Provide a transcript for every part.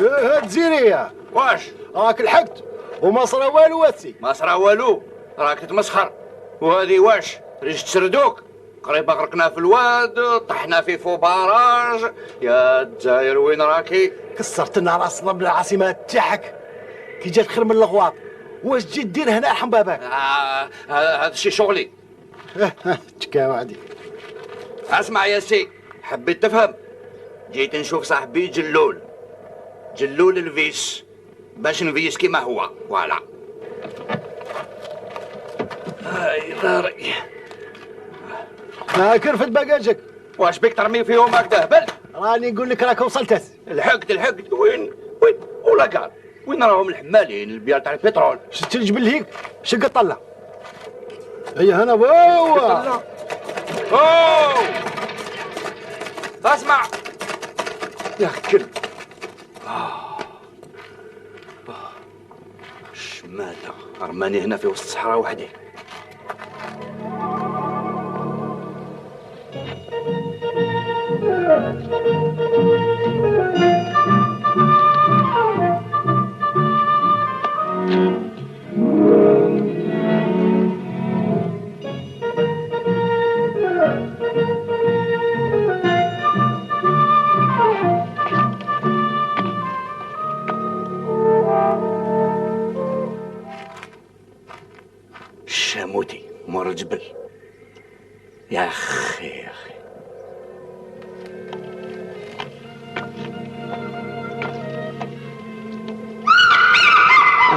هاد زيرية واش راك لحقت وما صرا والو واسي. ما صرا والو، راك تمسخر. وهذه واش ريش تسردوك؟ قريبا غرقنا في الواد، طحنا في فوباراج. يا الجزائر وين راكي؟ كسرت لنا راسنا بالعاصمة تاعك كي جات خير من الغواط. واش تجي دير هنا ارحم باباك؟ هذا الشيء شغلي. تكا وعدي. اسمع يا سي، حبيت تفهم. جيت نشوف صاحبي جلول الفيس باش نفيس كيما هو. فوالا. هاي داري. ما كرفت باجاجك. واش بك ترمي فيهم هكذا هبل؟ راني نقول لك راك وصلت. الحقت وين ولا قال وين راهم الحمالين البيار تاع البترول؟ شفت الجبل هيك شق طلع. هي هنا بوا. اوه اسمع يا كلب. شماتة ارماني هنا في وسط الصحراء وحدي. الشاموتي مور الجبل. يا اخي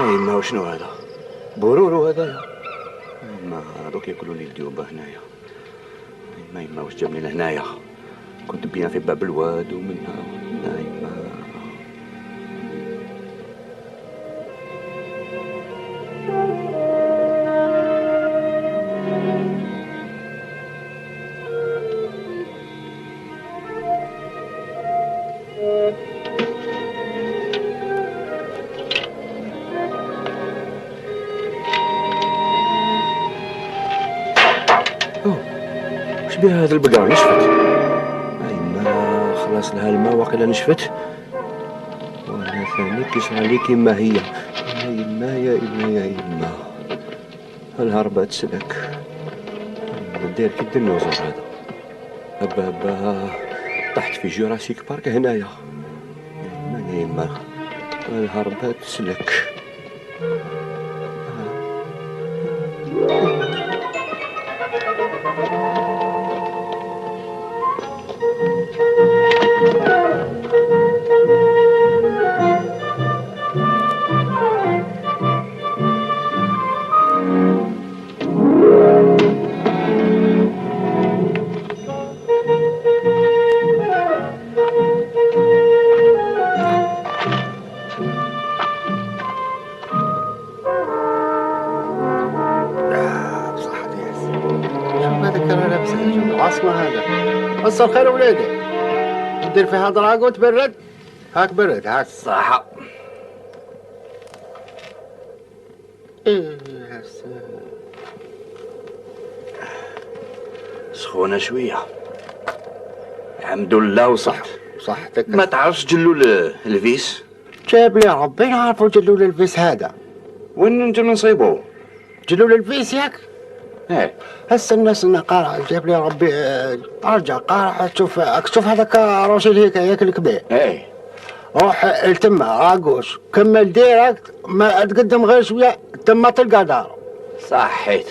ما وشنو هذا؟ بورورو هذايا؟ ما هذوك ياكلوا لي الديوبه هنايا. ما يما واش جابني لهنايا؟ كنت بيان في باب الواد ومنها نايمة. وش بها هذا البقرة نشفت؟ اي ما خلاص لها الماء واقيلا نشفت. وانا ثاني كيصرى لي كيما هي. يا يما يا يما الهربة تسلك. داير كي الدنوزر هذا. هبا طحت في جوراسيك بارك هنايا. يا يما الهربة تسلك. حصل خير ولادي. ندير فيها دراغ وتبرد. هاك برد هاك. صح. سخونة شوية. الحمد لله وصحت. صحتك. ما تعرفش جلول الفيس؟ جاب لي ربي نعرفوا جلول الفيس هذا. وين انت نصيبه؟ جلول الفيس ياك؟ ايه. هسه الناس قارع جاب لي ربي. ارجع قارع تشوف هذاك روشيل هيك ياك الكبير. ايه. روح التمه راقوش كمل ديركت ما تقدم غير شويه تم تلقى دار. صحيت.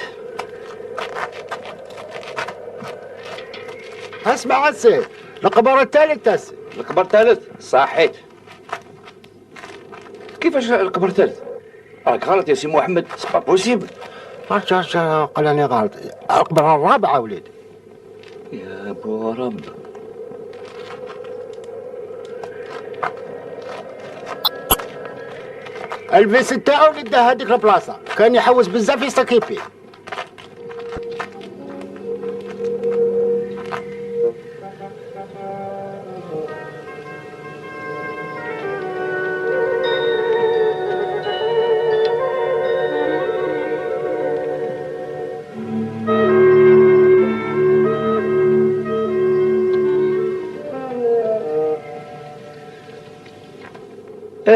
اسمع هسه القبر الثالث هسه. القبر الثالث صحيت. كيفاش القبر الثالث؟ راك غلط يا سي محمد. سي با بوسيبل. رجع قال غلط. القبر الرابعه وليدي. يا ابو رب. الفيس تاعو اللي دا هذيك البلاصه كان يحوس بزاف يستكيب فيه.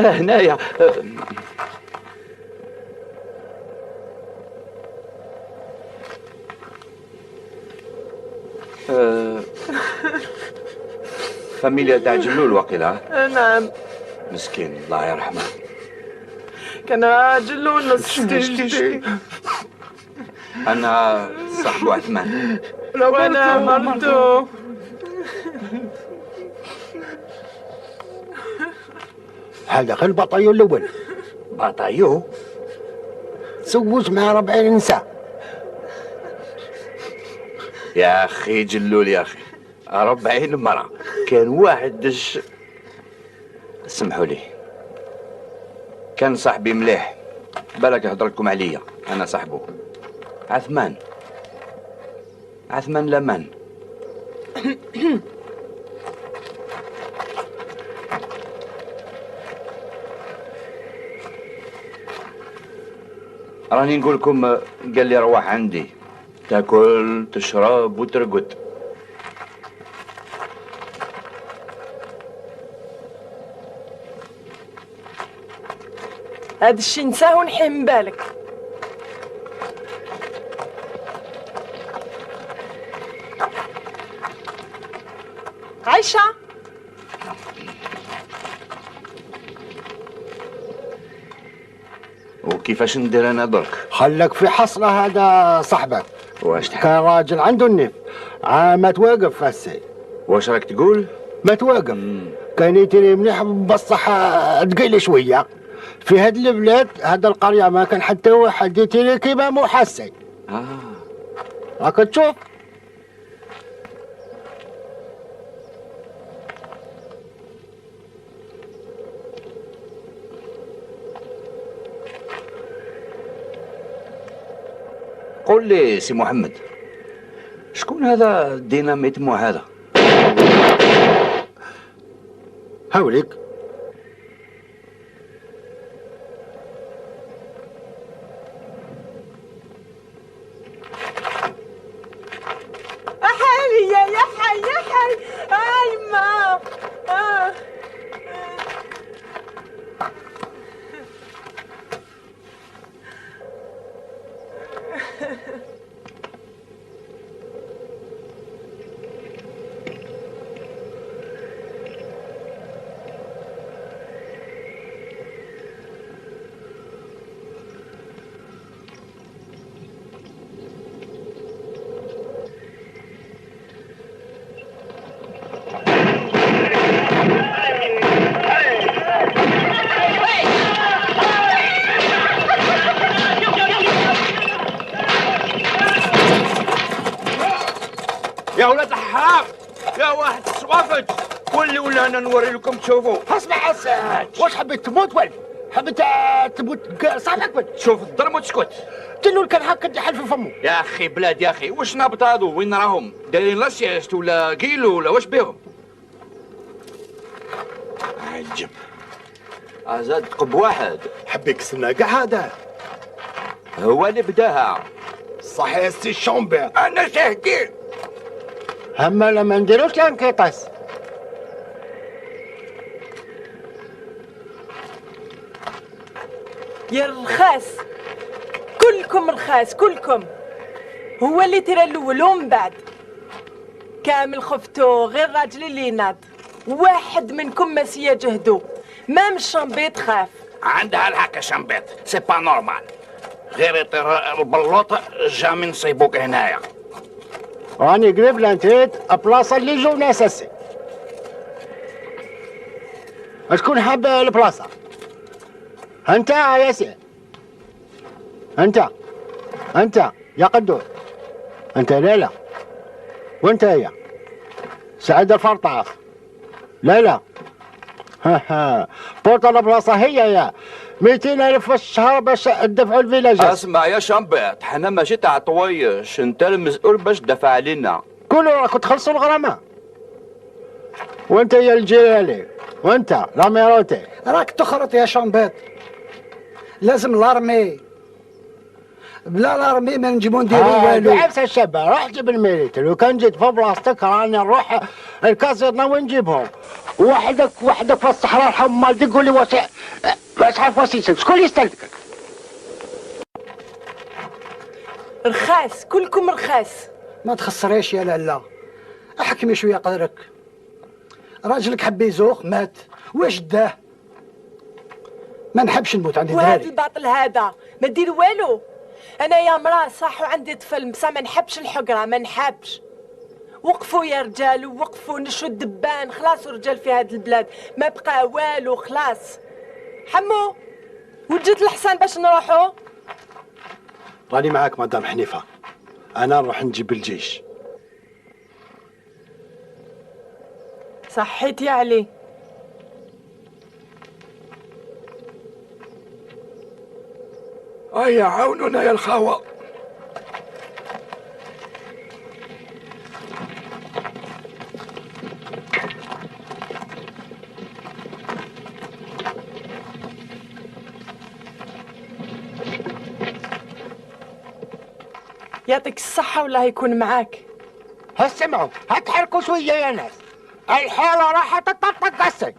هنايا. فاميليا تاع جلول وقيلا. نعم. مسكين الله يرحمه. كان جلول نص جدي. انا صاحبو عثمان. وانا مرتو. هذا غير البطايو الاول. بطايو؟ تزوج مع 40 نساء. يا اخي جلول يا اخي 40 مرة. كان واحد دش. سمحوا لي، كان صاحبي مليح، بالك يهضر لكم عليا، انا صاحبه عثمان. عثمان لمان. راني نقول لكم، قال لي روح عندي تاكل تشرب وترقد. هاد الشي نساه ونحيه من بالك. عايشة، وكيفاش ندير انا درك؟ خلك في حصله هذا صاحبك. واش تحب؟ كان راجل عنده النف. ما توقف فاسي. واش راك تقول؟ ما توقف. كان يتري مليح بصح ثقيل شويه. في هاد البلاد هاد القريه ما كان حتى واحد يتري كيما محسن. راك تشوف. قول لي سي محمد، شكون هذا الديناميت مو هذا؟ هاوليك. حالي يا حي يا حي. اي ما يا ولاد الحرام، يا واحد الصوافج، ولا انا نوري لكم تشوفوا. اسمع واش حبيت تموت ولا حبيت تموت صاحبك ولا؟ شوف الضرب وتسكت. تلو كان هكا يحل في فمه. يا اخي بلاد يا اخي، واش نابط هادو؟ وين راهم؟ دايرين لاسيست ولا كيلو ولا واش بيهم؟ عجب. زاد قب واحد. حبيك سنا كاع هذا. هو اللي بداها. صحيح سي شومبير. انا شاهدين. هما لما نديروش لانكيطاس. يا الرخاس، كلكم رخاس كلكم. هو اللي ترى الاول ومن بعد كامل خفتو غير راجل اللي ناض. واحد منكم ما سيجهدو، ما مش شامبيط خاف. عندها الحق شامبيط، سي با نورمال. غير يطير البلوط جامي نصيبوك هنايا. راني قريب لانتريت بلاصه اللي جو ناس هسي. شكون حاب البلاصه؟ انت يا ياسين. انت يا قدور. انت لا وانت يا سعد الفرطاس. لا ها بورطة البلاصه هي يا 200,000 في الشهر باش تدفعوا الفيلاج. اسمع يا شامبيط، حنا ماشي تاع طويش، انت المسؤول باش تدفع علينا. كلوا راكم تخلصوا الغرامه. وانت يا الجيرالي وانت لاميروتي. راك تخرط يا شامبيط. لازم لارمي بلا الارمي ما نجيبو نديرو والو. عفسه الشابه، روح جيب الميليتري، وكان جيت في بلاصتك راني نروح الكازينه ونجيبهم. وحدك في الصحراء الحمال تقول لي واش عارف واش شكون يستلقك؟ رخاص، كلكم رخاص. ما تخسريش يا لالا، احكمي شويه قدرك. راجلك حب يزوق مات، واش داه؟ ما نحبش نموت عندي وهذا دراري. الباطل هذا ما دير والو. انا يا مراه صح وعندي طفل، بصح ما نحبش الحقره، ما نحبش. وقفوا يا رجال، وقفوا نشوا الدبان، خلاص الرجال في هذه البلاد ما بقى والو، خلاص. حمو وجدت الحصان باش نروحوا. راني معاك مدام حنيفه، انا نروح نجيب الجيش. صحيت يا علي. هيا عاونونا يا الخاوة. يعطيك الصحة والله يكون معاك. هسمعوا، هتحركوا شويه يا ناس، الحاله راح تطقطق هسه.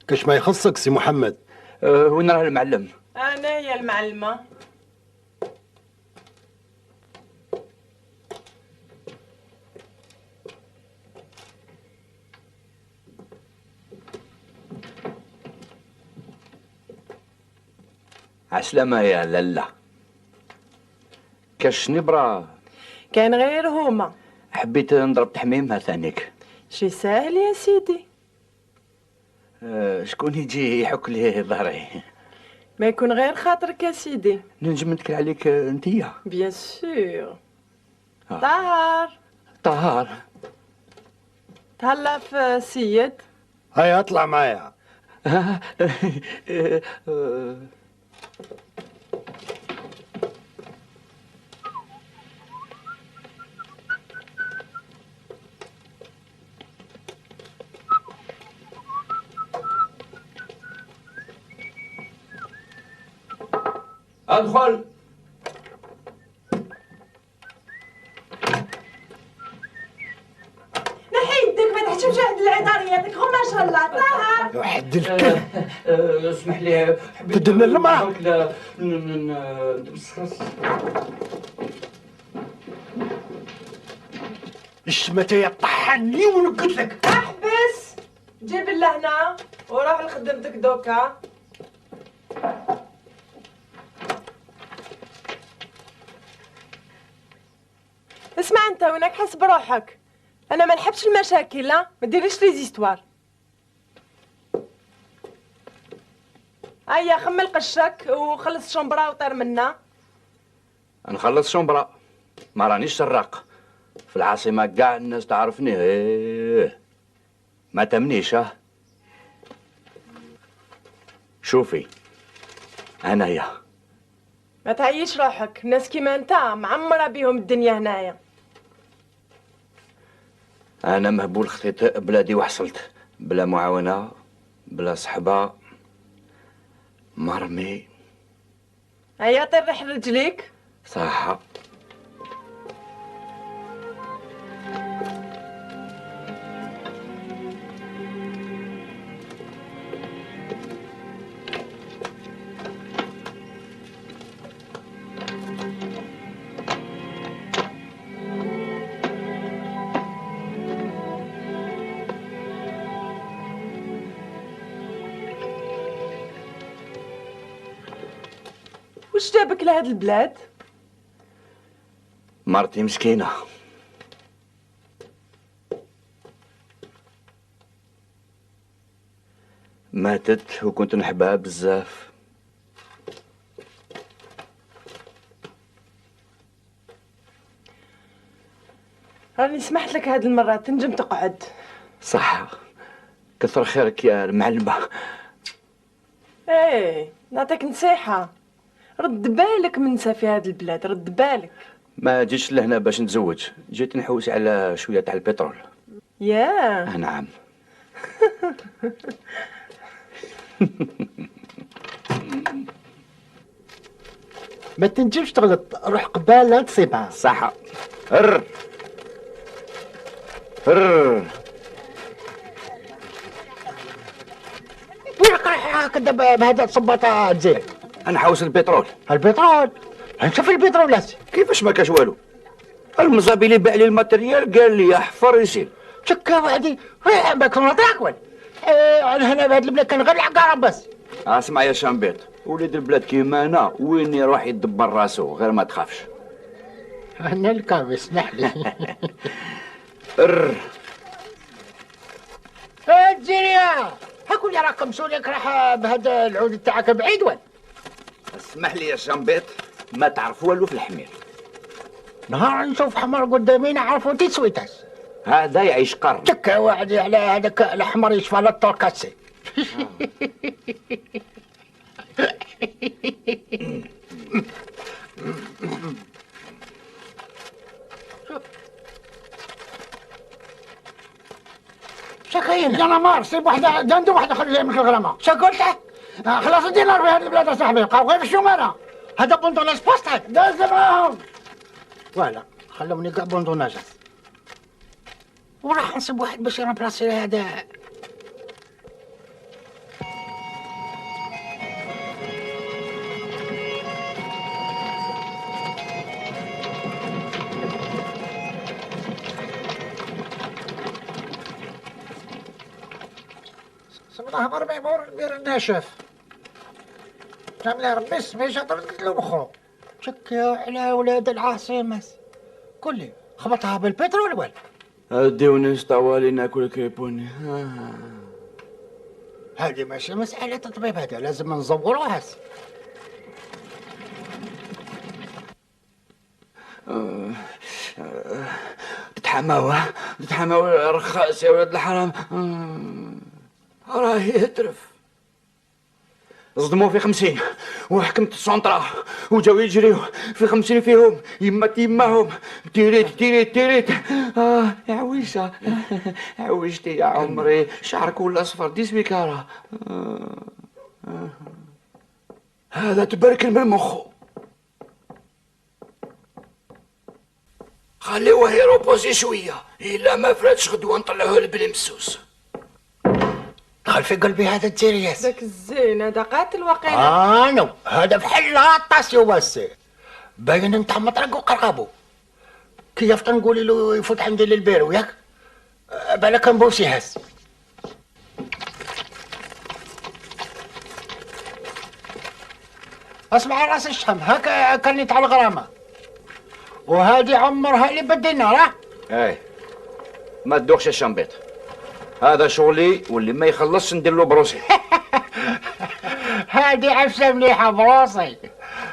كش ما يخصك سي محمد. وين راه المعلم؟ أنا يا المعلمة. عسلامة يا لالا. كاش نبرة؟ كان غير هما. حبيت نضرب تحميمها ثانيك. شي ساهل يا سيدي. شكون يجي يحك لي ظهري؟ ما يكون غير خاطرك يا سيدي. ننجم نتكل عليك انتيا؟ بيان سور. طاهر. طهار. تهلا في سيد. هيا اطلع معايا. ادخل. نحي يدك ما تحشمش عند العطارياتك، غو ما شاء الله. طاهر. وحد الكل. اسمح لي، حبيت تدنا المرأة. نتمسخس. الشمتة يطحني ونقول لك. احبس، جيب اللهنا وروح لخدمتك دوكا. اسمع انت وينك حس بروحك. انا ما نحبش المشاكل، لا ما ديريش لي زيستوار. هيا خمل قشك وخلص شمبرا وطير منا. نخلص شمبرا، ما رانيش سراق. في العاصمة كاع الناس تعرفني. ما تمنيش. شوفي انايا. ما تعيش روحك، الناس كيما انت معمرة بيهم الدنيا هنايا. انا مهبول خطيت بلادي وحصلت بلا معاونة بلا صحبة، مرمي. هيا طير ريح رجليك. صح. وش جابك لهاد البلاد؟ مرتي مسكينة، ماتت وكنت نحبها بزاف. راني سمحت لك هاد المرة تنجم تقعد. صح، كثر خيرك يا المعلمة. ايه نعطيك نصيحة، رد بالك من نسا في هاد البلاد، رد بالك. ما جيتش لهنا باش نتزوج، جيت نحوس على شوية تاع البترول. ياه نعم. ما تنجمش تغلط، روح قبالة تصيبها. صح. هر هر. وين رايح هكذا بهذا الصباطة تزيد؟ انا حوس البترول. البترول؟ نشوف البترول هسه. كيفاش ما كاش والو؟ المزابي اللي باع لي الماتريال قال لي احفر يسيل. شكا وحدي باك نعطيك ولا؟ انا هنا بهاد البلاد كان غير العقارب بس. اسمع يا شامبيط، وليد البلاد كيما انا وين يروح يدبر راسو، غير ما تخافش. انا الكام اسمح لي. ار. الجيريا هاكو اللي راكم سوريك راح بهذا العود تاعك بعيد ولا؟ اسمح لي يا شامبيط، ما تعرف والو في الحمير. نهار نشوف حمار قدامي نعرفو تسويتاس. هذا يعيش قرن. شكا واحد على هذاك الاحمر يشفى على الطركاسي. شكاين يا نمار سيب وحده دندو وحده خلي من الغرامه. شا قلت؟ خلاص الدينار في هذه البلاد اصاحبي بقاو غير في الشماره. هذا بندوناج بوستات داز معاهم. ولا خلوني كاع بندوناجات. وراح نسيب واحد باش يربلاسي هذا. سمعها مرمي مور بير الناشف. تعمل ربي سمي شاطر قتلو مخو. شكا على ولاد العاصمة كلي خبطها بالبترول ولا؟ اديوني طوالي ناكل كيبوني. هذه ماشي مسألة تطبيب، هذا لازم نزوروها هسه. تتحماوا رخاص يا ولاد الحرام. راه يترف. صدموا في 50 وحكمت السونطرا وجاو يجريو في 50 فيهم يماهم تيريت. يا عويشة عويشتي يا عمري، شعرك ولا اصفر ديس بكارة. هذا تبركل من مخه. خليوه يروبوزي شوية، إلا ما فراتش غدوة نطلعوه بالمسوس. دخل في قلبي هذا التيرياس. داك الزين هذا قاتل واقيلا. نو هذا بحال لاطاسيو بس باين نتاع مطرق وقرقابو. كيف تنقولي له يفوت عندي للبيرو ياك؟ بالك نبوسي هز. اسمع راس الشحم هكا كاني تاع الغرامة، وهذه عمرها اللي بدينا راه. اي ما تدوخش يا شامبيط، هذا شغلي واللي ما يخلصش ندير له بروسي. هذه عفسه مليحه بروسي.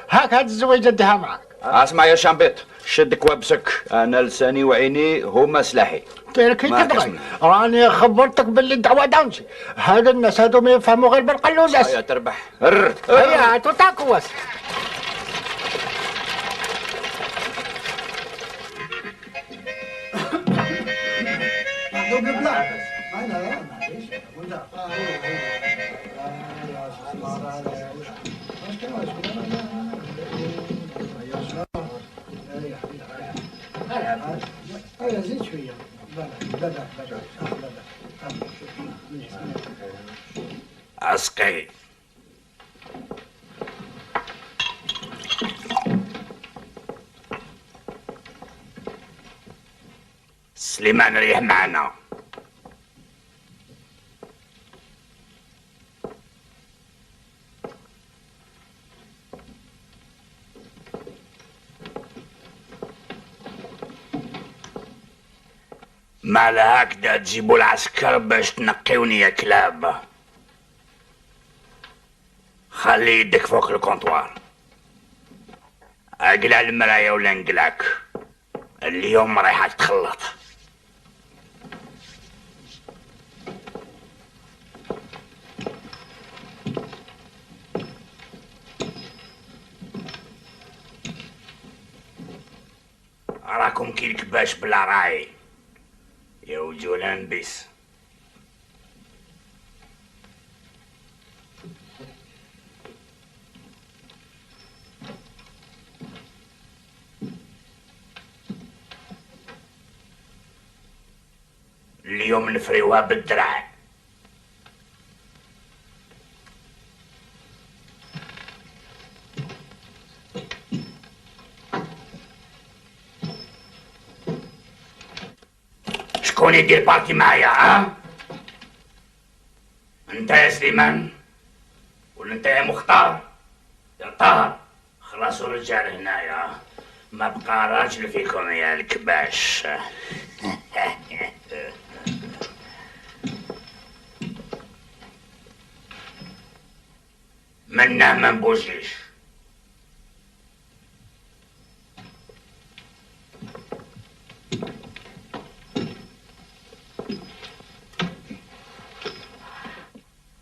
هاك هاد الزويجه دها معاك. اسمع يا شامبيط، شد كوابسك، انا لساني وعيني هما سلاحي. كي تبغي راني خبرتك باللي الدعوه داونشي. هذا الناس هادو ما يفهموا غير بالقلوزاس. يا تربح. هيا هاتو تاكوس. زيد شويه. عسقي سليمان ريح معنا. مال هكذا تجيبوا العسكر باش تنقيوني يا كلاب؟ خلي يدك فوق الكونطوار. اقلع المراية ولا نقلعك. اليوم رايحة تتخلط. راكم كي الكباش بلا راعي يا وجولان بيس. اليوم نفريوها بالدرع. شكون يدير بارتي معايا ها؟ انت يا سليمان ولا انت يا مختار يا طاهر؟ خلاصوا الرجال هنايا، ما بقى راجل فيكم يا الكباش. منه ما نبوجيش.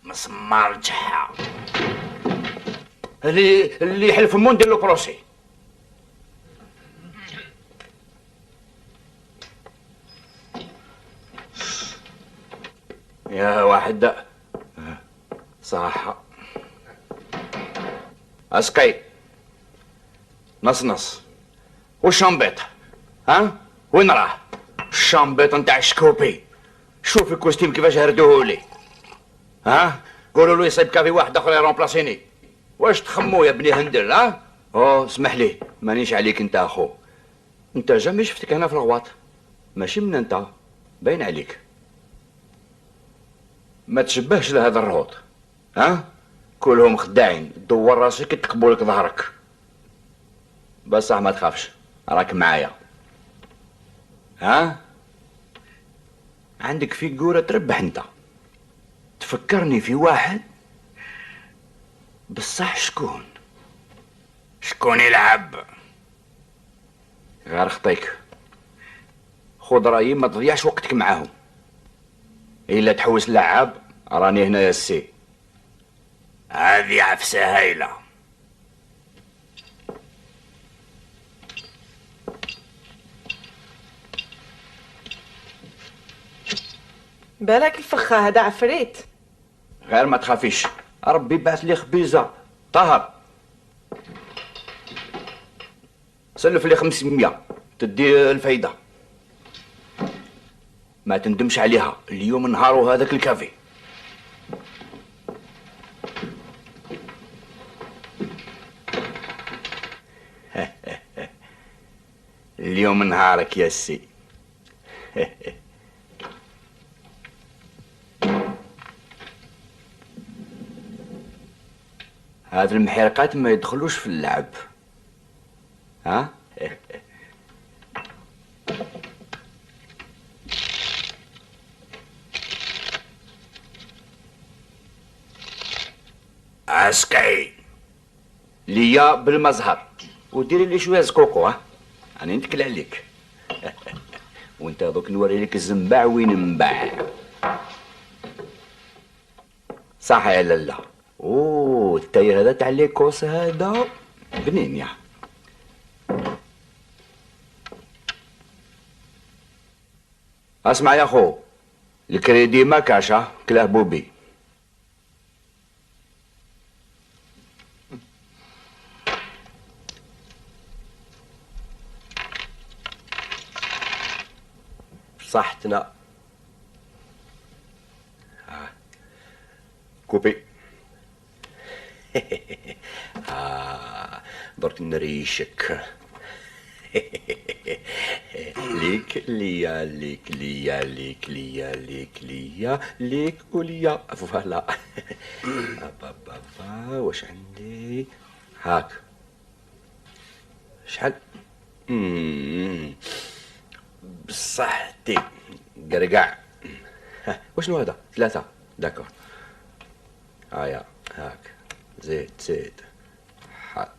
مسمار جحا اللي يحلف مو ندير له بروسي. يا واحد صح اسكي نص والشامبيط ها وين راه الشامبيط نتاع الشكوبي؟ شوف الكوستيم كيفاش هردوهولي. ها قولوا له يصيب كافي واحد اخر يرومبلاسيني. واش تخمو يا بني هندل ها؟ اوه اسمح لي مانيش عليك انت اخو. انت جامي شفتك هنا في الغواط، ماشي من انت باين عليك. ما تشبهش لهذا الرهوط ها؟ كلهم خداعين دور راسك يتقبوا لك ظهرك. بصح ما تخافش راك معايا. ها عندك فيجورة تربح انت. تفكرني في واحد بصح شكون يلعب؟ غير خطيك خذ رايي ما تضيعش وقتك معاهم. الا تحوس لعاب راني هنا يا السي. هذه عفسه هايله. بالك الفخة هذا عفريت. غير ما تخافيش ربي بعث لي خبيزه. طهر سلف لي 500 تدي الفايده. ما تندمش عليها اليوم نهارو هذاك الكافي. اليوم نهارك يا سي. هذه المحرقات ما يدخلوش في اللعب ها. اسكي ليا بالمزهر وديري لي شويه زكوكو ها راني نتكل عليك. وانت دوك نوري لك الزنباع وين منباع. صح يا لالا. اوه التاير هذا تاع ليكوس هذا بنين يا. اسمع يا خو الكريدي ما كاشا كلاه بوبي. صحتنا كوبي. درت نريشك. ليك ليا ليك ليا ليك ليا ليك ليا ليك وليا فوالا. بابا واش عندي هاك شحال بصحتي قرقع. وشنو هذا؟ 3. داكور. هيا هاك. زيد حط.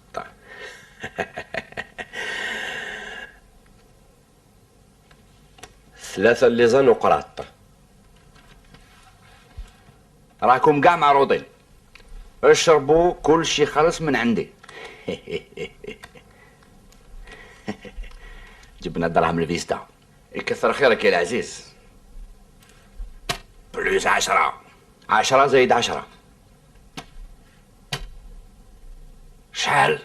ثلاثة الليزان وقراط. راكم كاع معروضين، اشربوا كل شي خلص من عندي. جبنا دراهم الفيستا. يكثر خيرك يا العزيز. بلوز 10. 10 زايد 10. شحال؟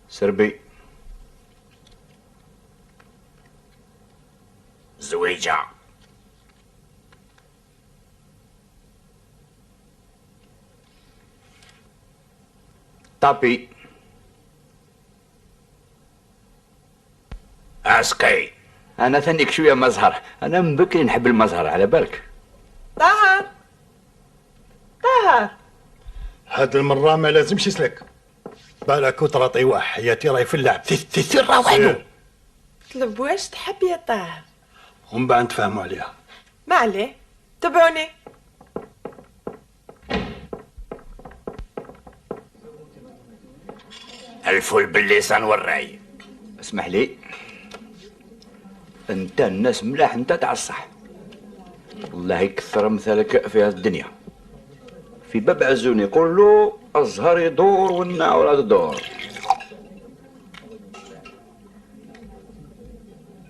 سربي. زويجة. طابي. اسكي. انا ثانيك شويه مزهر، انا من بكري نحب المزهر على بالك. طاهر هاد المرة ما لازمش يسلك. بالك وتراطي واحد حياتي راهي في اللعب. تسير راه وحدو. طلب واش تحب يا طاهر. ومن بعد نتفاهموا عليها. ما عليه، تبعوني. الفول باللسان والراي. اسمح لي، انت الناس ملاح، انت تاع الصح. الله يكثر مثالك في هذه الدنيا. في باب عزوني يقول له الزهر يدور والنعورة تدور.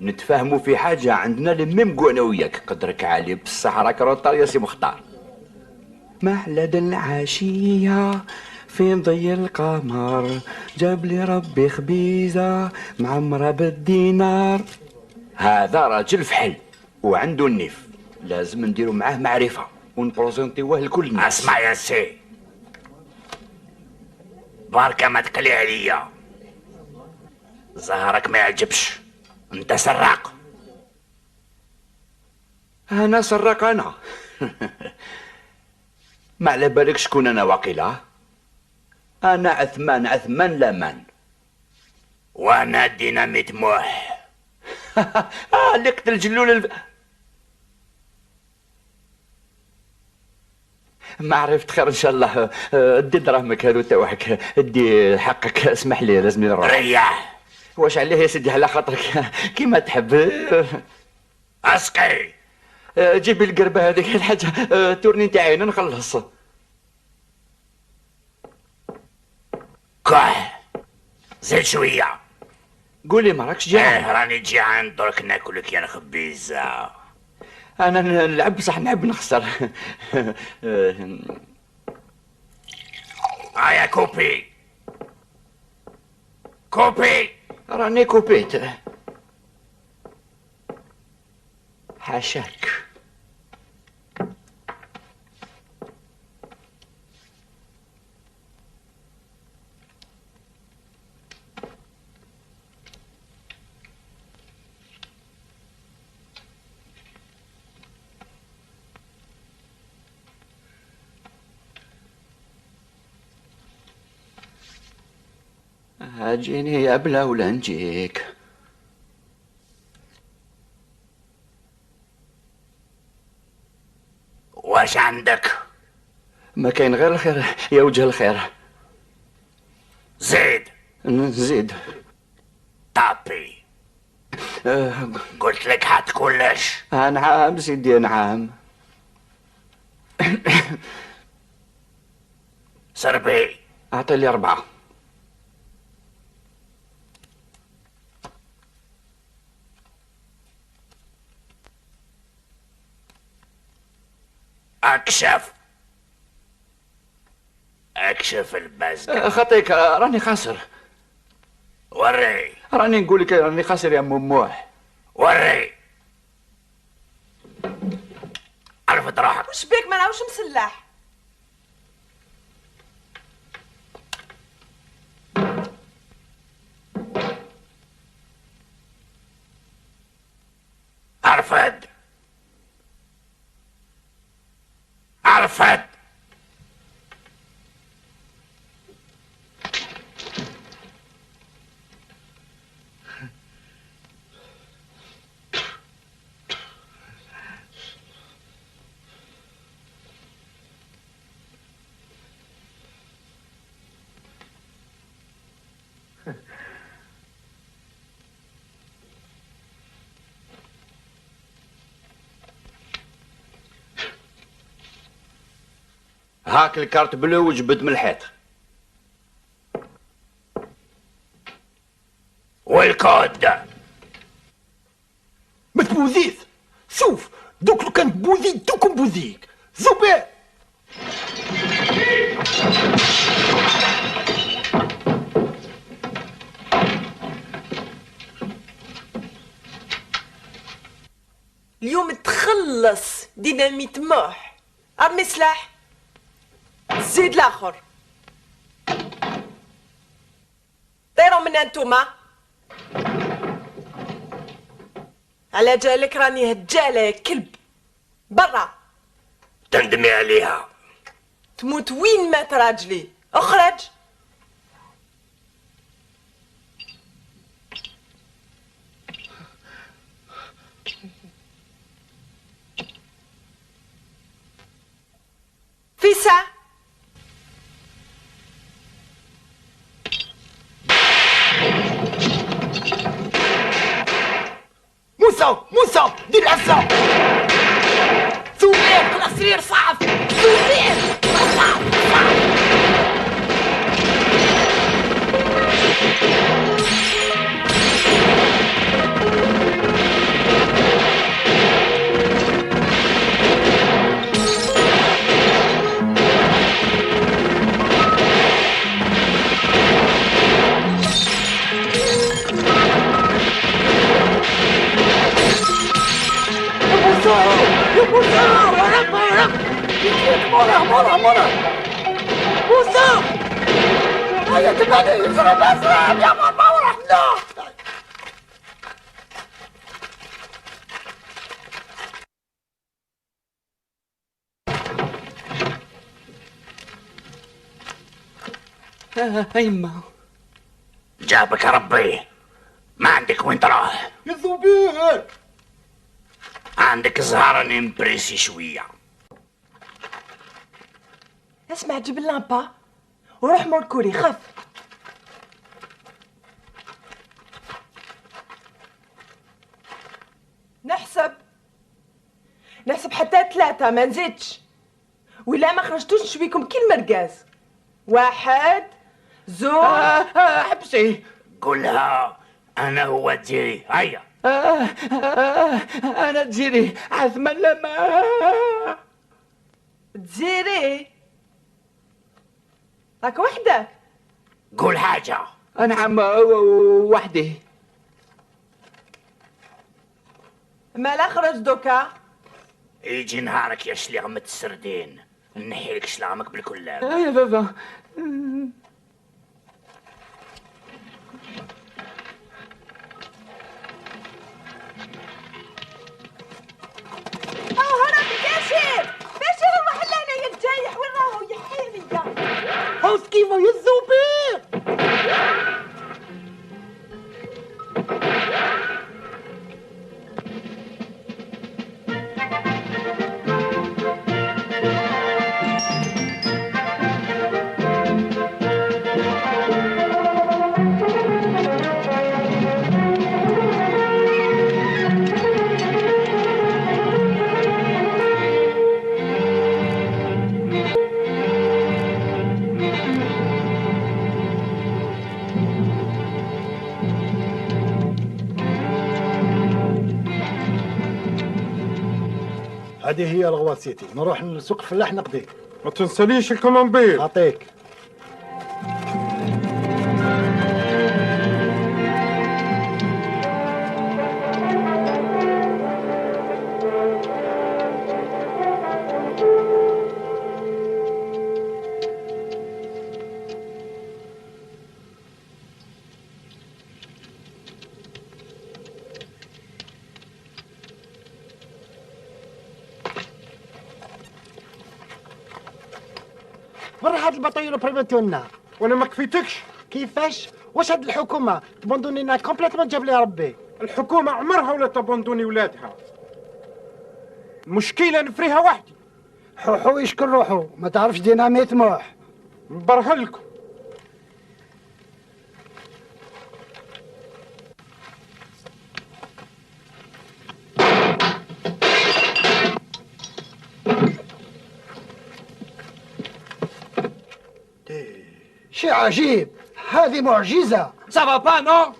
نتفاهموا في حاجة عندنا لميم قوانا وياك. قدرك عالي بصح راك روطار يا سي مختار. محلى العشية في ضي القمر جاب لي ربي خبيزة معمرة بالدينار. هذا راجل فحل وعنده النيف، لازم نديرو معاه معرفة ونبروزنتيوه لكل الناس. اسمع يا سي، باركة ما تقلي عليا. ظهرك ما يعجبش، انت سراق. انا سراق انا. ما على بالك شكون انا وقيله. انا عثمان لامان. وانا ديناميت موح. اللي قتل جلول ما عرفت خير ان شاء الله. ادي دراهمك هذو تاعك، ادي حقك. اسمح لي لازم نروح. ريح. واش عليه يا سيدي على خاطرك كيما تحب. اسقي. جيب لي القربه هذيك الحاجه تورني نتاعي نخلص. كح. زيد شوية. قولي ما راكش جاي. راني جيعان درك ناكلك يا الخبيزة. انا نلعب بصح نحب نخسر. هيا كوبي. كوبي. راني كوبيت. حاشاك. اجيني يا بلا ولا نجيك. واش عندك؟ ما كاين غير الخير يا وجه الخير. زيد. نزيد. طابي. قلت لك حط كلش. نعم سيدي نعم. سربي. اعطي لي 4. اكشف البزقة. خطيك راني خاسر. وري. راني نقول لك راني خاسر يا مموح. وري. عرفت روحك. وش بيك ما نعرفش مسلح. عرفت. عرفت. هاك الكارت بلو وجبد من الحيط. والكود ما تبوذيث. شوف دوك لو كان تبوذي دوك نبوذيك زبير. اليوم تخلص ديناميت موح. ارمي سلاح. زيد الاخر. طيروا من انتوما. على جالك راني هجالة يا كلب. برا. تندمي عليها. تموت وين مات راجلي. اخرج. فيسا. موسى دير عسى. زبير كل سرير صعب. زبير صعب. مرة موسى هيا تبعني يضرب اسرع يا ماما ورحنا. يما جابك ربي، ما عندك وين تروح. يا زبير عندك زهرة نمبريسي شوية. اسمع جيب اللامبة وروح موركولي خف. نحسب حتى 3 ما نزيدش، ولا ما خرجتوش نشويكم كي المرقاز. 1 2 حبسي. قولها أنا هو ديري. هيا. انا تجيري عثمان لما تزيري راك وحدك. قول حاجة. نعم وحدي. مالا خرج دوكا. يجي نهارك يا شليغمة السردين، نحيلك شلامك بالكلاب. يا بابا. هرب باشر روح لهنا يا الجايح. وين راهو يا حيلي حوس كيفو يا زبير. هذه هي رغوات سيتي. نروح لسوق الفلاح نقضي. ما تنساليش الكومنبير. أعطيك. برا هاد البطيلو بريمتونا. وانا ما كفيتكش. كيفاش؟ واش هاد الحكومة تبوندونينا كومبليتمون جاب لي ربي. الحكومة عمرها ولا تبوندوني ولادها. المشكلة نفريها وحدي. حوحو يشكر روحو، ما تعرفش ديناميت موح. نبرهلكم. شي عجيب، هذه معجزة. سافا با نو.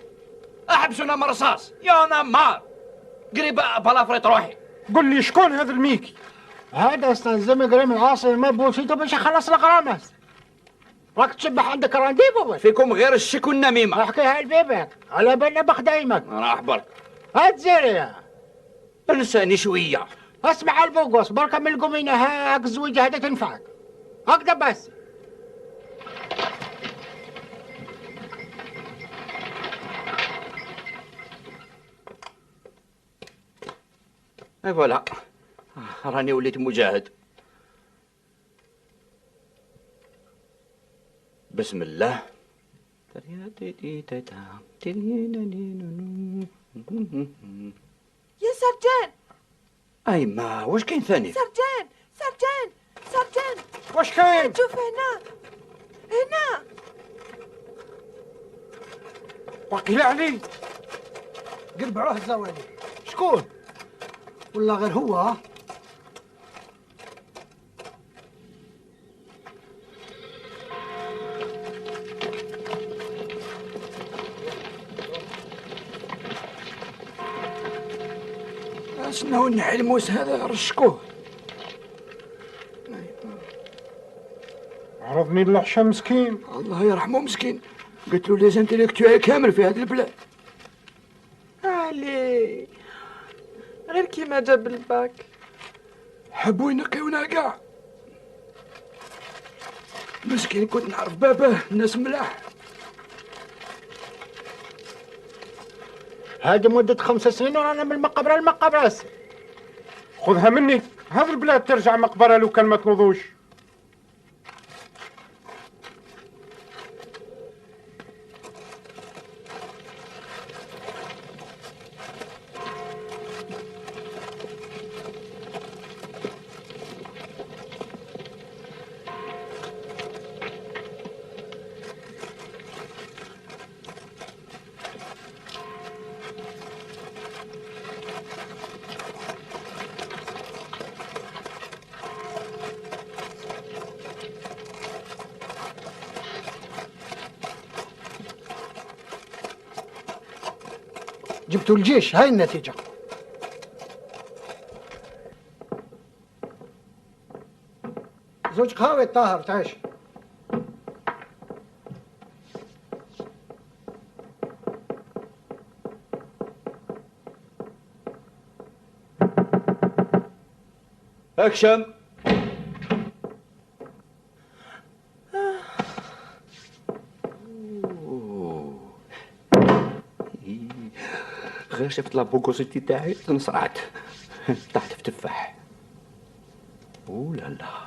احبسونا من الرصاص يا انا مار. قريبة بلافريت روحي. قل لي شكون هذا الميكي؟ هذا استلزم قريم العاصي ما بوشيته باش يخلص الغرامات. راك تشبح عندك رانديفو بس. فيكم غير الشك والنميمة. احكيها لبيبك على بالنا بخدايمك. راح برك. هات زيريا. انساني شوية. اسمع البوغوس برك من القمينة هاك الزويجة هذا تنفعك. هكذا بس. اي فوالا. راني وليت مجاهد. بسم الله. يا سرجان اي ما واش كاين ثاني؟ سرجان سرجان سرجان، واش كاين؟ شوف هنا هنا. وقيل علي. قربعوه الزوالي. شكون؟ ولا غير هو؟ شنو النحلموس هذا رشكوه. عرضني العشا مسكين. الله يرحمه مسكين. قلت له لي زانتيليكتوال كامل في هذه البلاد. علي غير كيما جاب الباك. حبوا ينقيونا كاع. مسكين كنت نعرف باباه الناس ملاح. هذه مدة 5 سنين ورانا من المقبرة للمقبرة. خذها مني، هذه البلاد ترجع مقبرة لو كان ما تنوضوش. جبتوا الجيش، هاي النتيجة. زوج قهوة طاهر تعيش. اكشن. غير شفت لابوكوسيتي تاعي تنصرعت. طحت في تفاح. لا لا.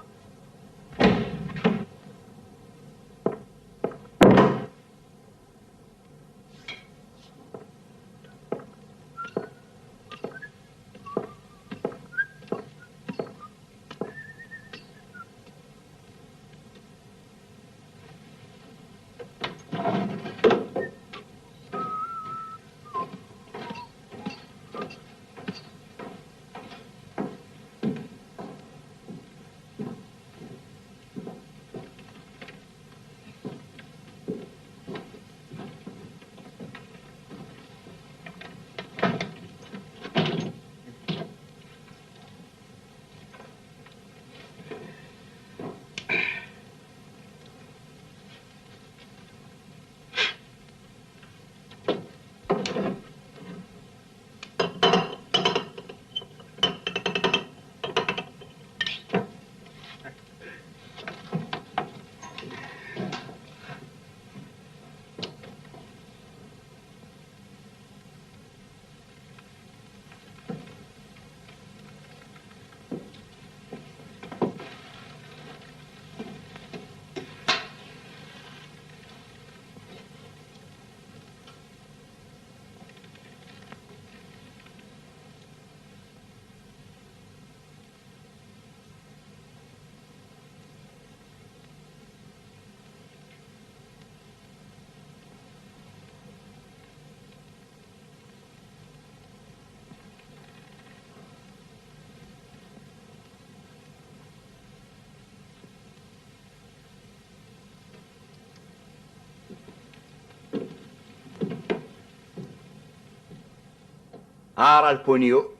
هارا البونيو.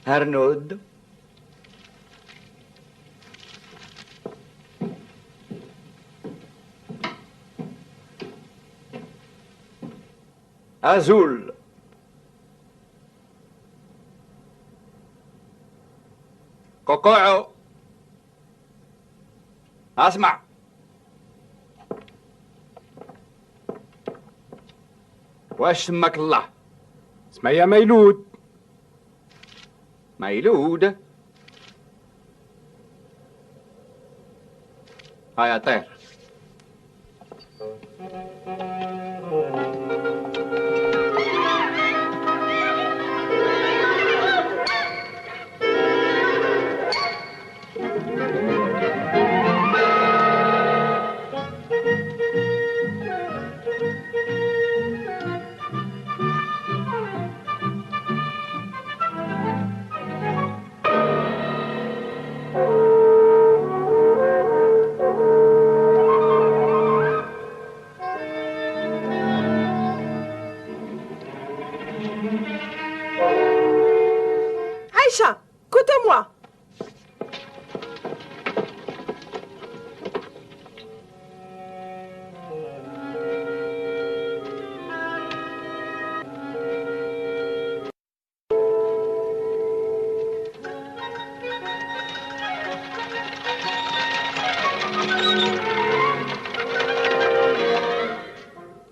هرنود. أزول. كوكوعو. اسمع. واش سماك الله؟ اسمعي يا ميلود. ميلود. هيا طير. عايشة كنت موا.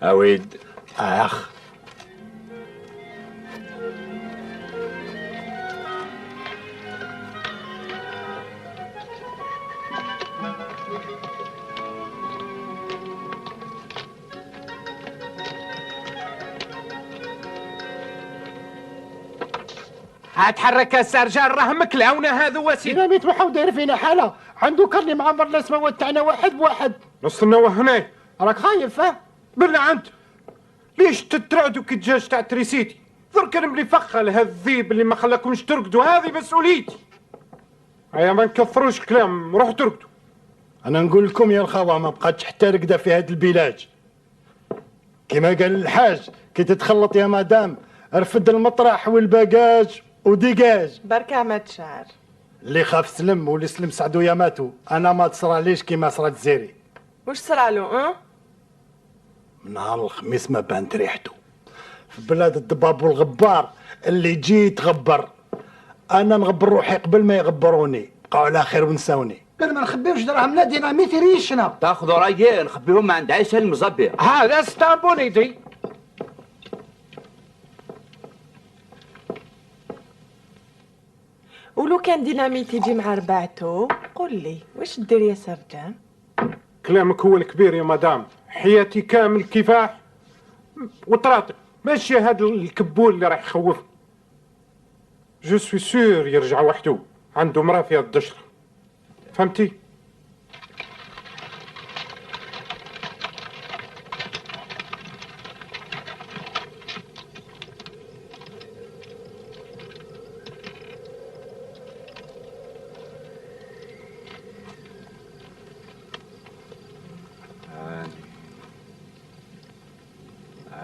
أويد. اخ هتحرك السرجان راه مكلاونا هذا وسيد. ديناميت محاو داير فينا حاله، عنده كرني معمر الاسماء تاعنا واحد بواحد. نصنا وهنا. راك خايف ها؟ بالله انت ليش تترعدوا كي الدجاج تاع تريسيتي؟ درك انا ملي فخل هذا الذيب اللي ما خلاكمش ترقدوا، هذه مسؤوليتي. هيا ما نكثروش كلام، روحوا ترقدوا. انا نقول لكم يا الخوة ما بقاتش حتى رقده في هذا البلاد. كما قال الحاج كي تتخلط يا مدام رفد المطرح والباجاج وديجاج. بركة ما تشعر. اللي خاف سلم واللي سلم سعدو يا ماتو. انا ما تصرى ليش كيما صرات زيري. وش صرا له من نهار الخميس ما بانت ريحته في بلاد الضباب والغبار اللي جي يتغبر. انا نغبر روحي قبل ما يغبروني، بقاو على خير ونساوني. قال ما نخبيوش دراهمنا ديناميت يريشنا. تاخذوا رايي نخبيهم عند عيسى المزبر. هذا ستامبونيدي. ولو كان ديناميت يجي مع رباعته قول لي واش دير يا سرجان؟ كلامك هو الكبير يا مدام، حياتي كامل كفاح وطراطق، ماشي هذا الكبول اللي راح يخوف. جو سوي سور يرجع وحده، عنده مراه فيها الدشره، فهمتي؟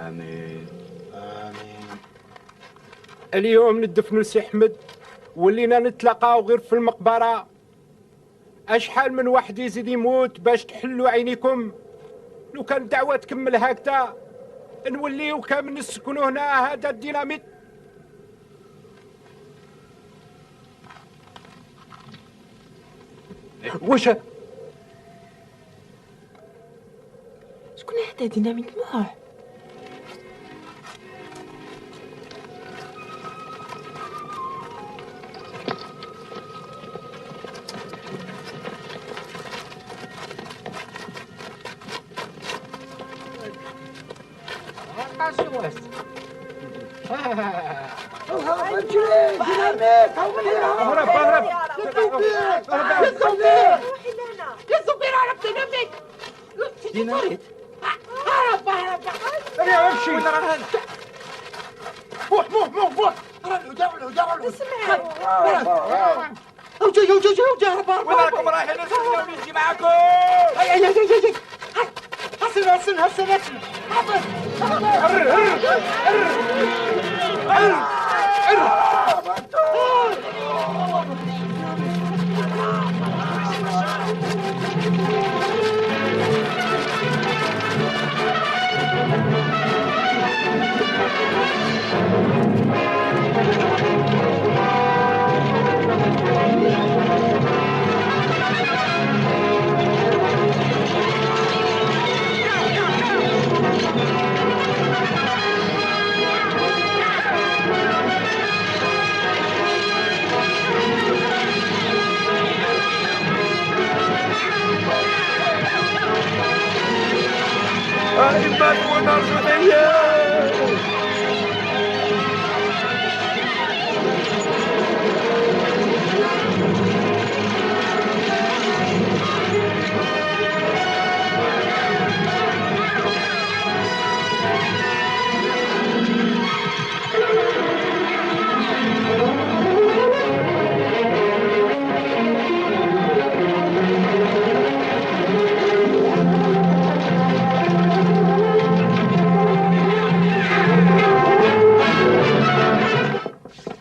آمين. امين. اليوم ندفنوا سي احمد ولينا نتلاقاو غير في المقبره. اشحال من واحد يزيد يموت باش تحلوا عينيكم. لو كان الدعوه تكمل هكذا نوليو كامل نسكنوا هنا هذا الديناميت. واش شكون هذا ديناميت نوح؟ ديناميت هاو من هنا. اهرب اهرب ديناميت. يا امشي. بوح بوح بوح بوح. دعوا له. اوجي هرب وين راكم رايحين؟ خلوني نجي معاكم. هاي هسن إما تكون أرجوحية.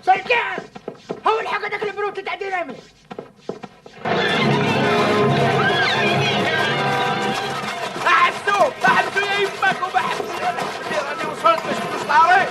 سلكان هو الحق هذاك البروت تاع دينامي. احبسوا يا يماك وبحبسوا راني وصلت باش نوصل لاري.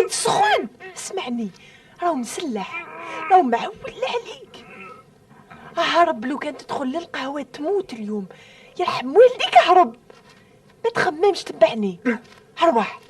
سخون. اسمعني، راهو مسلح، راهو معول عليك. هرب، لو كان تدخل للقهوة تموت اليوم. يرحم والديك هرب، ما تخممش تبعني. هروح.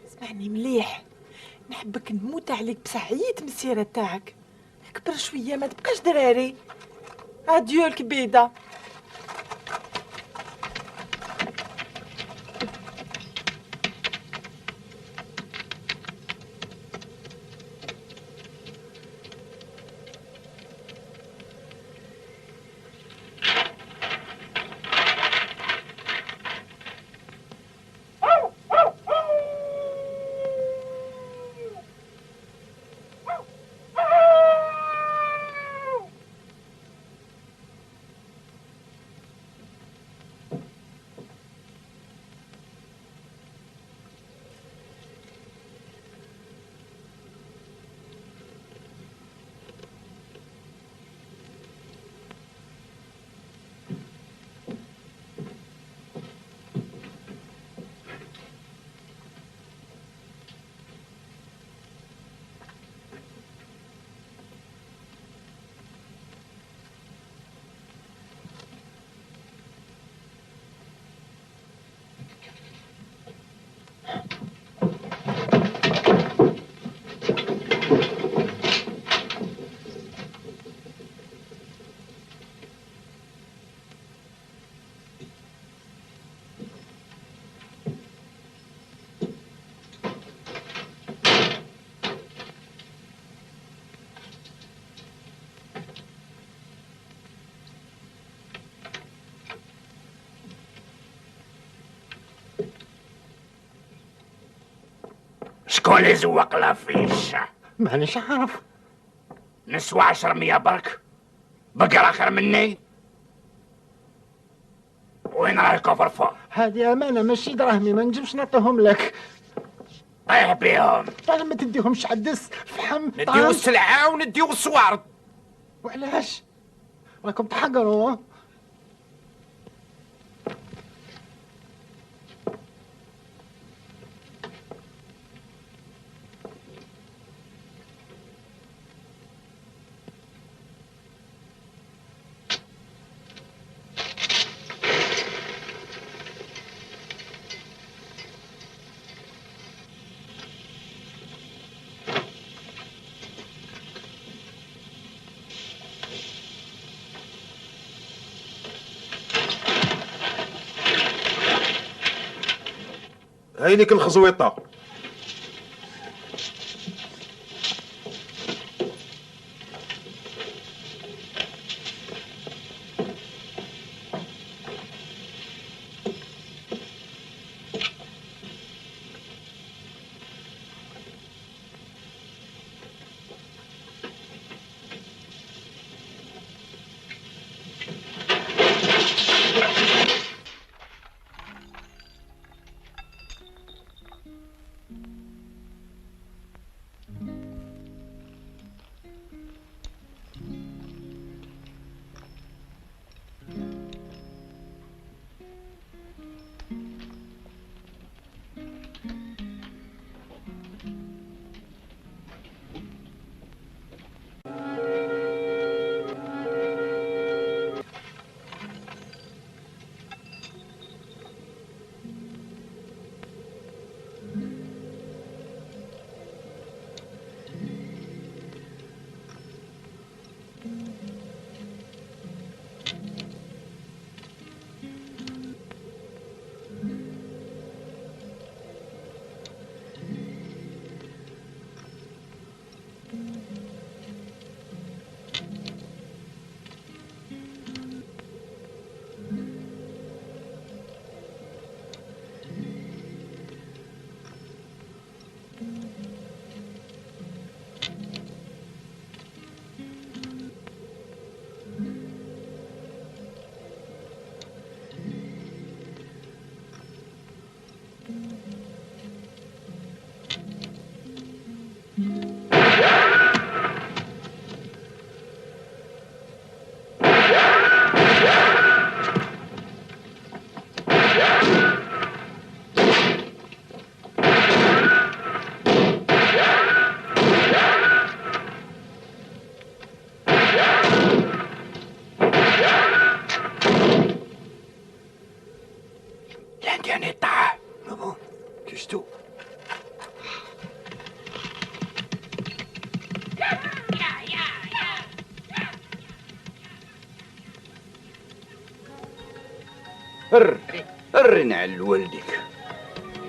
اسمعني مليح، نحبك نموت عليك بصح عييت من السيرة تاعك. اكبر شوية، ما تبقاش دراري. اديو الكبيدة. شكون اللي زوق لافيش؟ مانيش عارف. نسوى 10 برك؟ بقرا خير مني؟ وين راه الكفر فوق؟ هذه امانه ماشي دراهمي، ما نجمش نعطيهم لك. طيح بيهم. طيب ما تديهمش عدس فحم نديو طعام. السلعة ونديو الصوارد. وعلاش راكم تحقروا؟ هايليك الخزويطة. هر نعل والديك،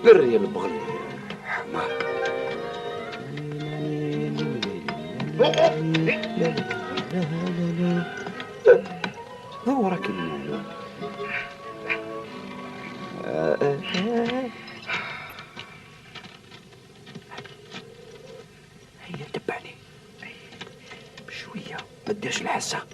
هر يا البغل حمار. هو راك النعلو. هيا تبعني بشوية، ما ديرش الحسة.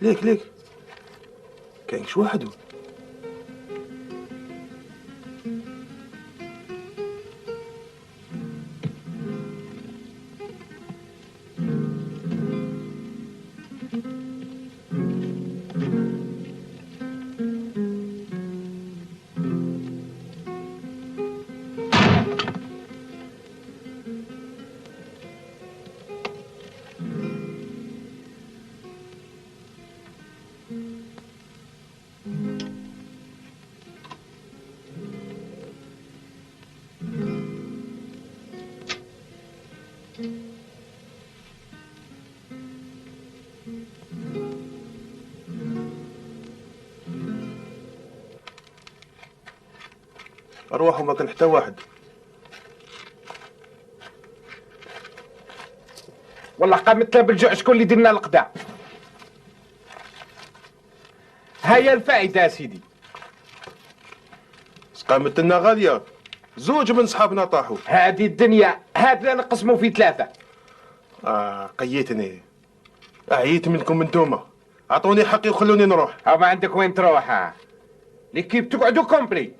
ليك كاينش وحده. أرواحهم ما كان حتى واحد. والله قامت بالجوع، شكون اللي دير القدا؟ هيا الفائدة يا سيدي. قامت لنا غالية، زوج من صحابنا طاحوا. هذه الدنيا، هذا نقسموا في ثلاثة. قيتني، عييت منكم انتوما، اعطوني حقي وخلوني نروح. ها ما عندك وين تروح؟ ليكيب تقعدوا كومبلي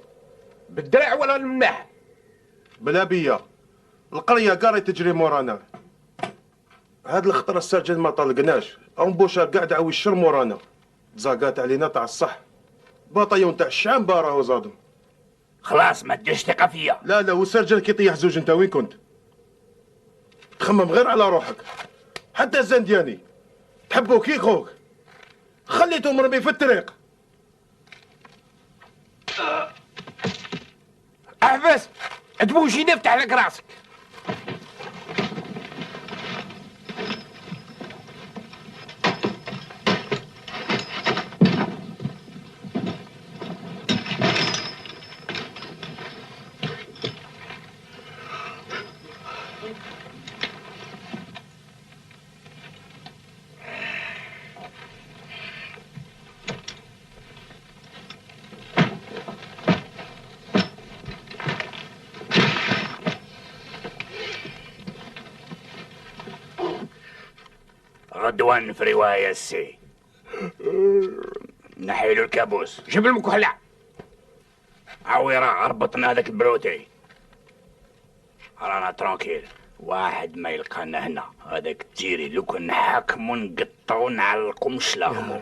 بالدرع ولا المناح؟ بلا بيا، القرية قاري تجري مورانا. هاد الخطرة السرجل ما طلقناش، أم بوشا قاعد عوي الشر مورانا. تزاقات علينا تاع الصح، باطيون تاع الشام باراه وزادهم. خلاص ما تديش ثقة فيا. لا والسرجل كي طيح زوج انت وين كنت؟ تخمم غير على روحك. حتى الزندياني تحبه كي خوك، خليته مرمي في الطريق. احبس تبوشي نفتح لك راسك. غدوان في رواية السي نحيلو الكابوس. جيب المكحلة. عويرة ربطنا هذاك البروتي، رانا ترانكيل. واحد ما يلقانا هنا، هذاك التيري لو كان نحاكمو نقطعو نعلقو مشلاغمو.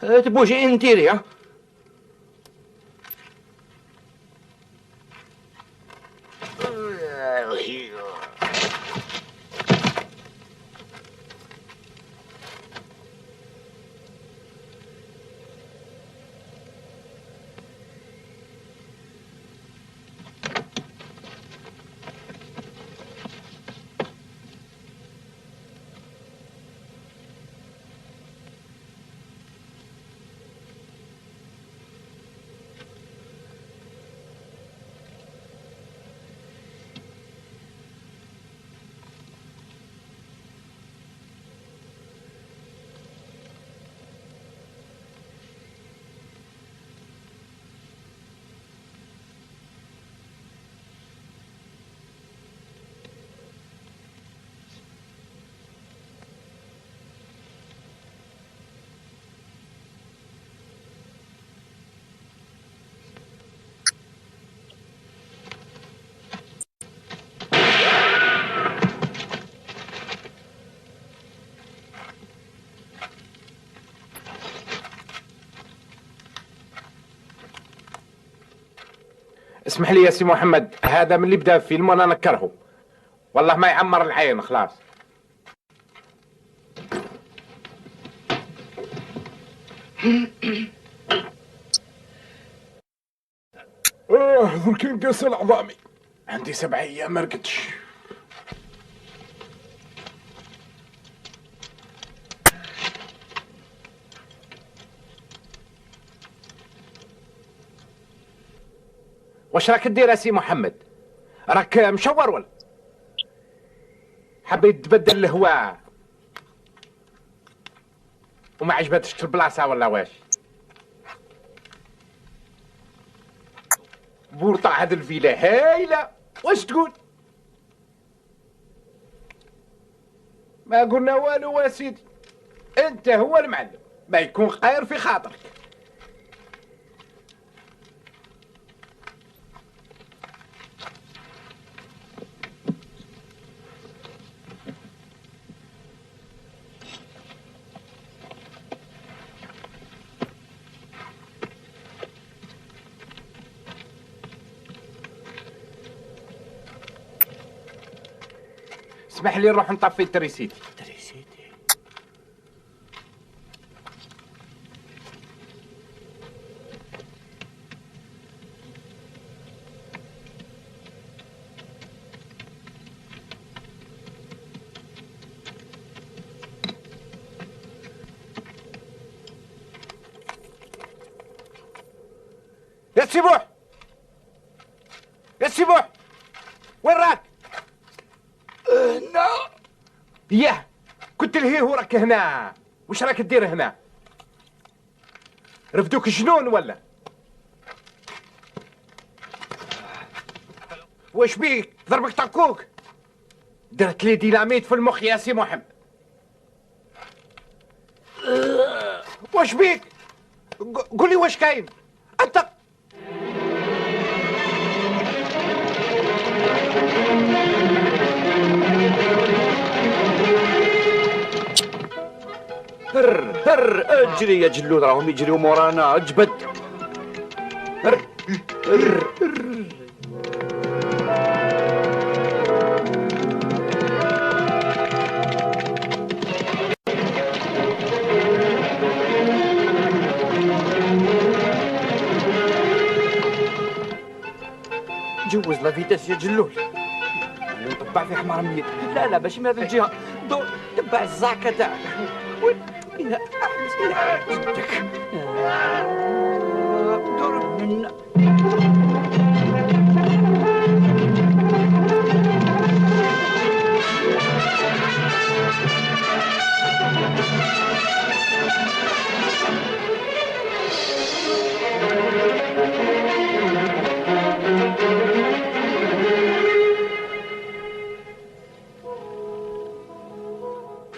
تبوجي انتيري ها. اسمح لي يا سي محمد، هذا من اللي بدا فيلم وانا نكرهه، والله ما يعمر العين خلاص. درك نقص العظامي، عندي 7 ايام ما رقدتش. واش راك دير يا سي محمد؟ راك مشور ولا حبيت تبدل الهواء وما عجبتش البلاصه ولا واش؟ بورطة هاد الفيلا هايله، واش تقول؟ ما قلنا والو يا سيدي، انت هو المعلم، ما يكون خير في خاطرك. اسمح لي نروح نطفي التريسيتي. يا سيبوح، يا سيبوح، وين راك؟ هنا. ياه، كنت لهيه وراك هنا، وش راك تدير هنا؟ رفدوك جنون ولا؟ واش بيك؟ ضربك طاكوك؟ درت لي ديناميت في المخ يا سي محمد. واش بيك؟ قول لي واش كاين؟ انت هر اجري يا جلود، راهم يجريو مورانا، اجبد. هر هر هر. جوز لا فيتاس يا جلول، نطبع في حمار ميت. لا لا ماشي من هذه الجهه، دور تبع الزعكه تاعك. إلى أحمس إلى جدك. دور منا.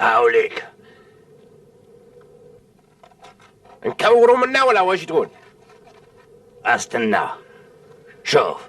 هاوليك نكوروا منا ولا واش تقول؟ استنى شوف.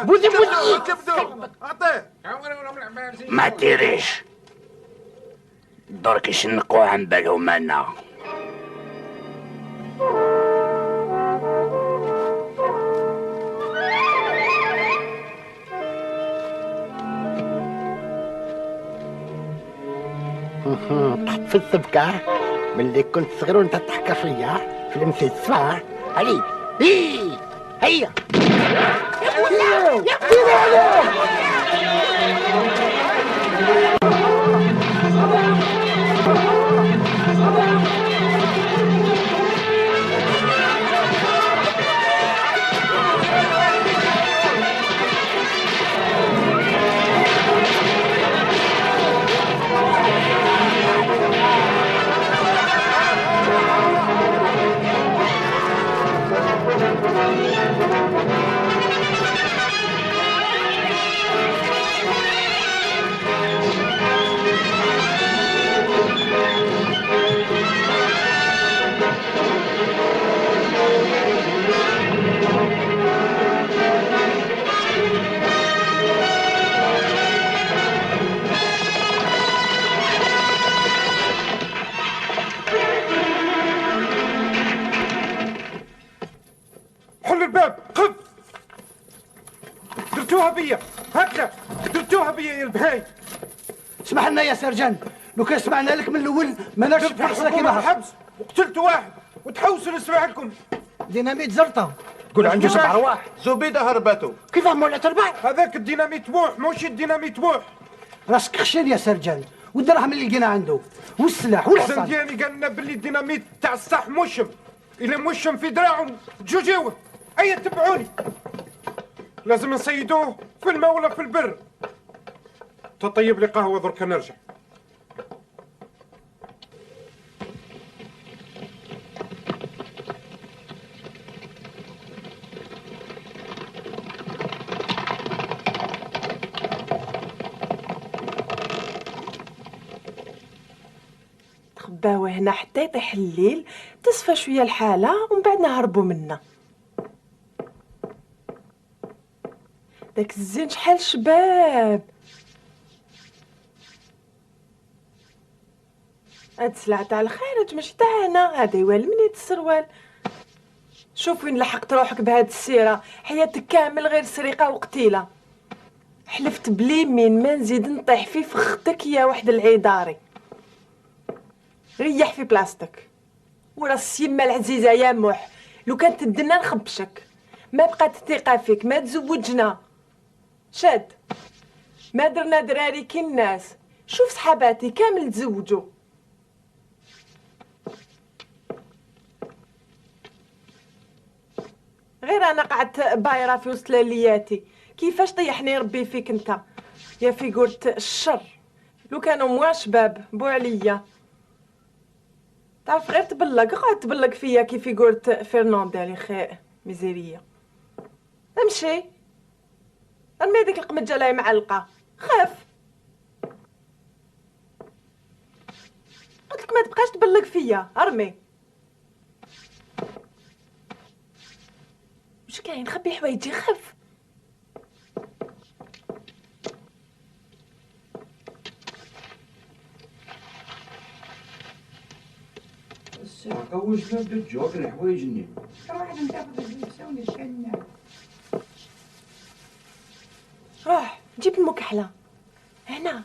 بودي كبدو اعطيه. ما تيريش درك يشنقوه عن بالهم انا. طحت في السبكة ملي كنت صغير وانت تحكى فيا في المستشفى. علي هيا حل الباب قف. درتوها بيا هكذا، درتوها بيا يا البهاي. اسمح لنا يا سرجان، لو كان سمعنا لك من الاول ما ناش في حصلك كيما الحبس وقتلت واحد وتحوسوا نسمع لكم. ديناميت زرطه. قول عنده 7 أرواح. زبيده هربته. كيف مولات أرباح؟ هذاك الديناميت بوح ماشي الديناميت بوح. راسك خشين يا سرجان، والدراهم اللي لقينا عنده والسلاح والحصان. الزندياني قال لنا باللي الديناميت تاع الصح موشم، الا موشم في دراعهم جوجيوه. اي تبعوني، لازم نصيدوه في الماء ولا في البر. تطيب لي قهوه درك نرجع. تخباوه هنا حتى يطيح الليل، تصفى شويه الحاله ومن بعد نهربوا منا. داك الزين شحال شباب. هاد السلعة تاع الخارج ماشي تاعنا، هذا يوالي من يد السروال. شوف وين لحقت روحك بهاد السيرة، حياتك كامل غير سرقة وقتيلة. حلفت بليمين ما نزيد نطيح في فختك يا واحد العيداري. ريح في بلاصتك وراس يما العزيزة يا موح، لو كانت تدنا نخبشك. ما بقات الثقة فيك، ما تزوجنا شاد، ما درنا دراري كي الناس. شوف صحاباتي كامل تزوجوا. غير انا قعدت بايره في وسط ليالياتي. كيفاش طيحني ربي فيك انت يا فيقورة الشر. لو كانوا موا شباب بو عليا. تعرف غير تبلق، قعد تبلق فيا كيف فيقورة فرنانديل يا خي ميزيريا. امشي ارمي هذيك القمجه لاي معلقه، خاف. قلت لك ما تبقاش تبلق فيا، ارمي. واش كاين؟ خبي حوايجي، خف. الساعة واش ما بدات تجوك الحوايجني. روح نتاخذ الزيتون الكنا. روح جيب المكحله هنا.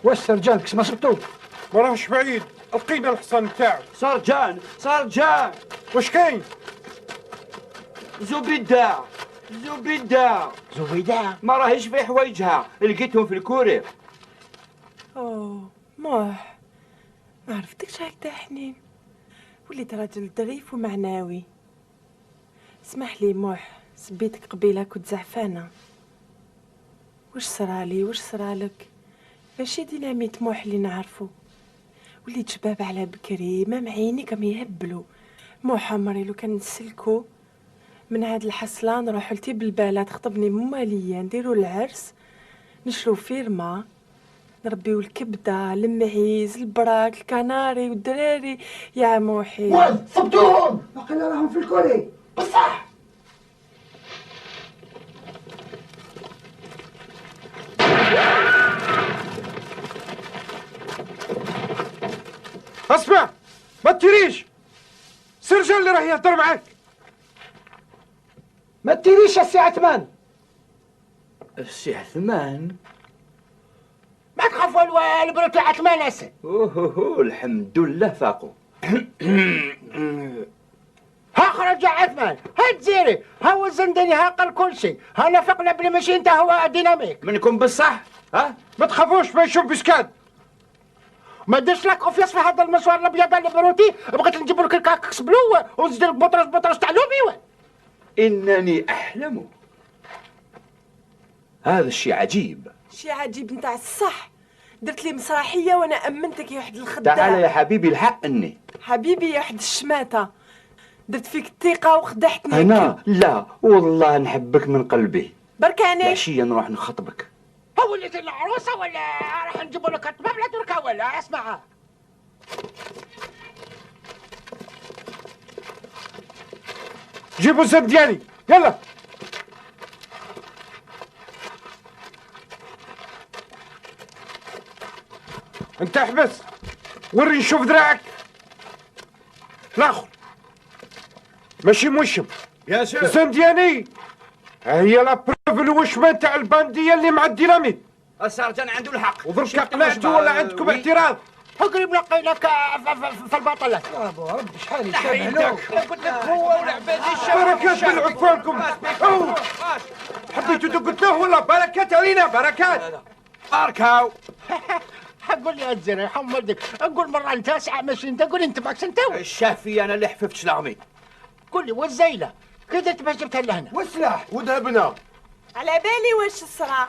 واش سرجان كش ما صبتو؟ ما راهش بعيد، لقينا الحصان تاعو. سرجان سرجان، واش كاين؟ زبيدة زبيدة زبيدة ما راهيش في حوايجها، لقيتهم في الكورير. اوه موح، ما عرفتكش هكذا حنين، وليت راجل ظريف ومعناوي. اسمح لي موح، سبيتك قبيله كنت زعفانه. واش صرالي واش صرالك؟ ماشي ديناميت موح اللي نعرفو، وليت شباب على بكري، ما معيني كم يهبلوا. موح عمري لو كان نسلكو من هاد الحصلان نروحو لتي بالبالة تخطبني ممالية، نديرو العرس، نشرو فيرما، نربيو الكبدة المعيز البراك الكناري والدراري يا موحي. واد صبتوهم باقي راهم في الكوري بصح. اسمع، ما تيريش، سرجان اللي راه يهضر معاك. ما تيريش السي عثمان. السي عثمان؟ ما تخافوا البرو تاع عثمان اسد. اوه الحمد لله فاقوا. ها خرج يا عثمان، ها تزيري، ها وزندني، ها قال كل شيء، ها نفقنا بلي ماشي انت هو ديناميك. منكم بالصح؟ ها؟ ما تخافوش، ما يشوف بسكاد. ما درش لك اوفيس في هذا المشوار الابيض اللي بروتي، بغيت نجيب لك الكاكس بلو ونزيد لك بطرش تاع لوبي. انني احلم. هذا الشيء عجيب. شي عجيب نتاع الصح، درت لي مسرحيه وانا امنتك يا وحد الخدام. تعال يا حبيبي الحقني. حبيبي يا وحد الشماته، درت فيك الثقه وخدعتني. انا لا والله نحبك من قلبي. بركاني العشيه نروح نخطبك. هو اللي العروسه ولا راح نجيب لك الطباب لا تركها ولا اسمع. جيبوا الزب ديالي يلا. انت احبس، وري نشوف ذراعك. الاخر ماشي موشم يا سيدي. الزم ديالي هي لا بروف الوشمان تاع البانديه اللي مع الديناميت. السرجان عنده الحق. وضربك قلعتو ولا عندكم اعتراض؟ قريب لقيناك في البطلة. يا بو ربي شحال يشبهلو. قلت لك هو والعباد بركات بالعفانكم. حبيتوا قلت له ولا بركات علينا بركات. باركاو. قول لي الزرع حمدك، نقول مرة انت ساعة ماشي انت، قول انت باك انت. الشافي انا اللي حففت شلاغمي. قول لي والزيلة كذا تبقى جبتها لهنا والسلاح وذهبنا. على بالي واش صرا،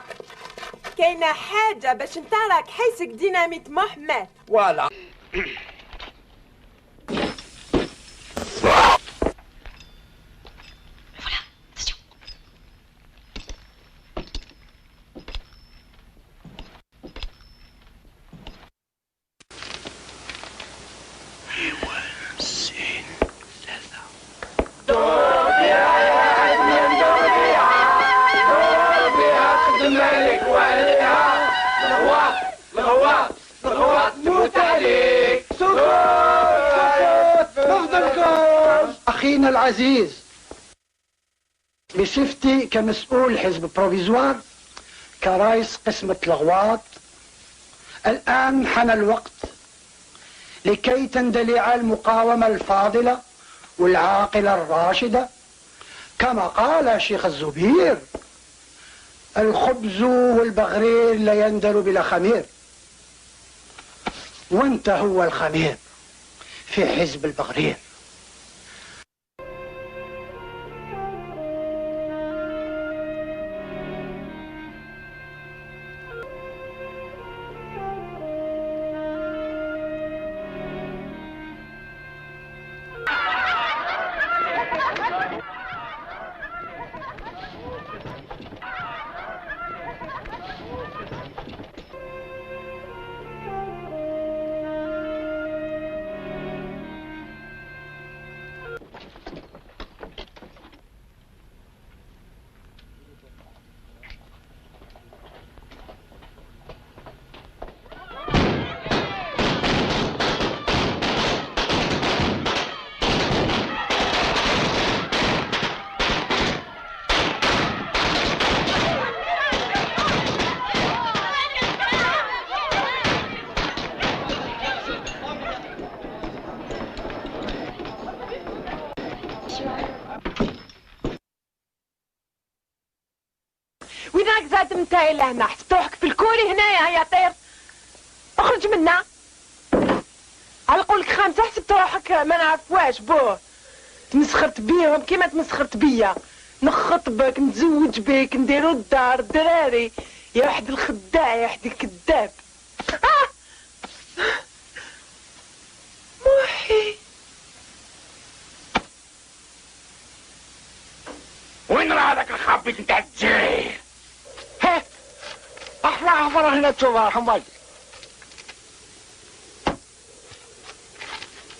كاينه حاجه باش انت راك حيسك ديناميت محمد. ولا أخينا العزيز، بصفتي كمسؤول حزب بروفيزوار كرئيس قسمة الغواط، الآن حان الوقت لكي تندلع المقاومة الفاضلة والعاقلة الراشدة، كما قال شيخ الزبير: الخبز والبغرير لا يندل بلا خمير. وانت هو الخمير في حزب البغرير. وين راك زاد نتايا لهنا؟ حسبت روحك في الكوري هنايا يا طير. اخرج منا. على قولك خامسة حسبت روحك ما نعرف واش بوه. تمسخرت بيهم كيما تمسخرت بيا. نخطبك نتزوج بك نديرو الدار الدراري. يا واحد الخداع يا واحد الكذاب. موحي وين راه هذاك الخبيط نتاع الجزائر؟ ها احنا هنا تشوف رحم والدي.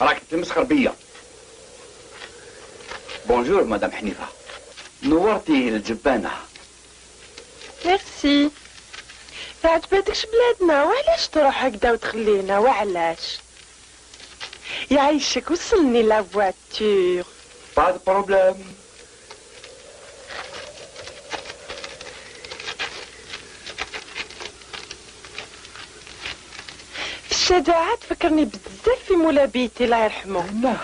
راك تمسخر بيا. بونجور مدام حنيفه، نورتي الجبانه. ميرسي. ما عجبتكش بلادنا؟ وعلاش تروح هكذا وتخلينا؟ وعلاش؟ يعيشك وصلني لا فواتور. با دو بروبليم. في الشجاعة تفكرني بزاف في مولا بيتي الله يرحمه.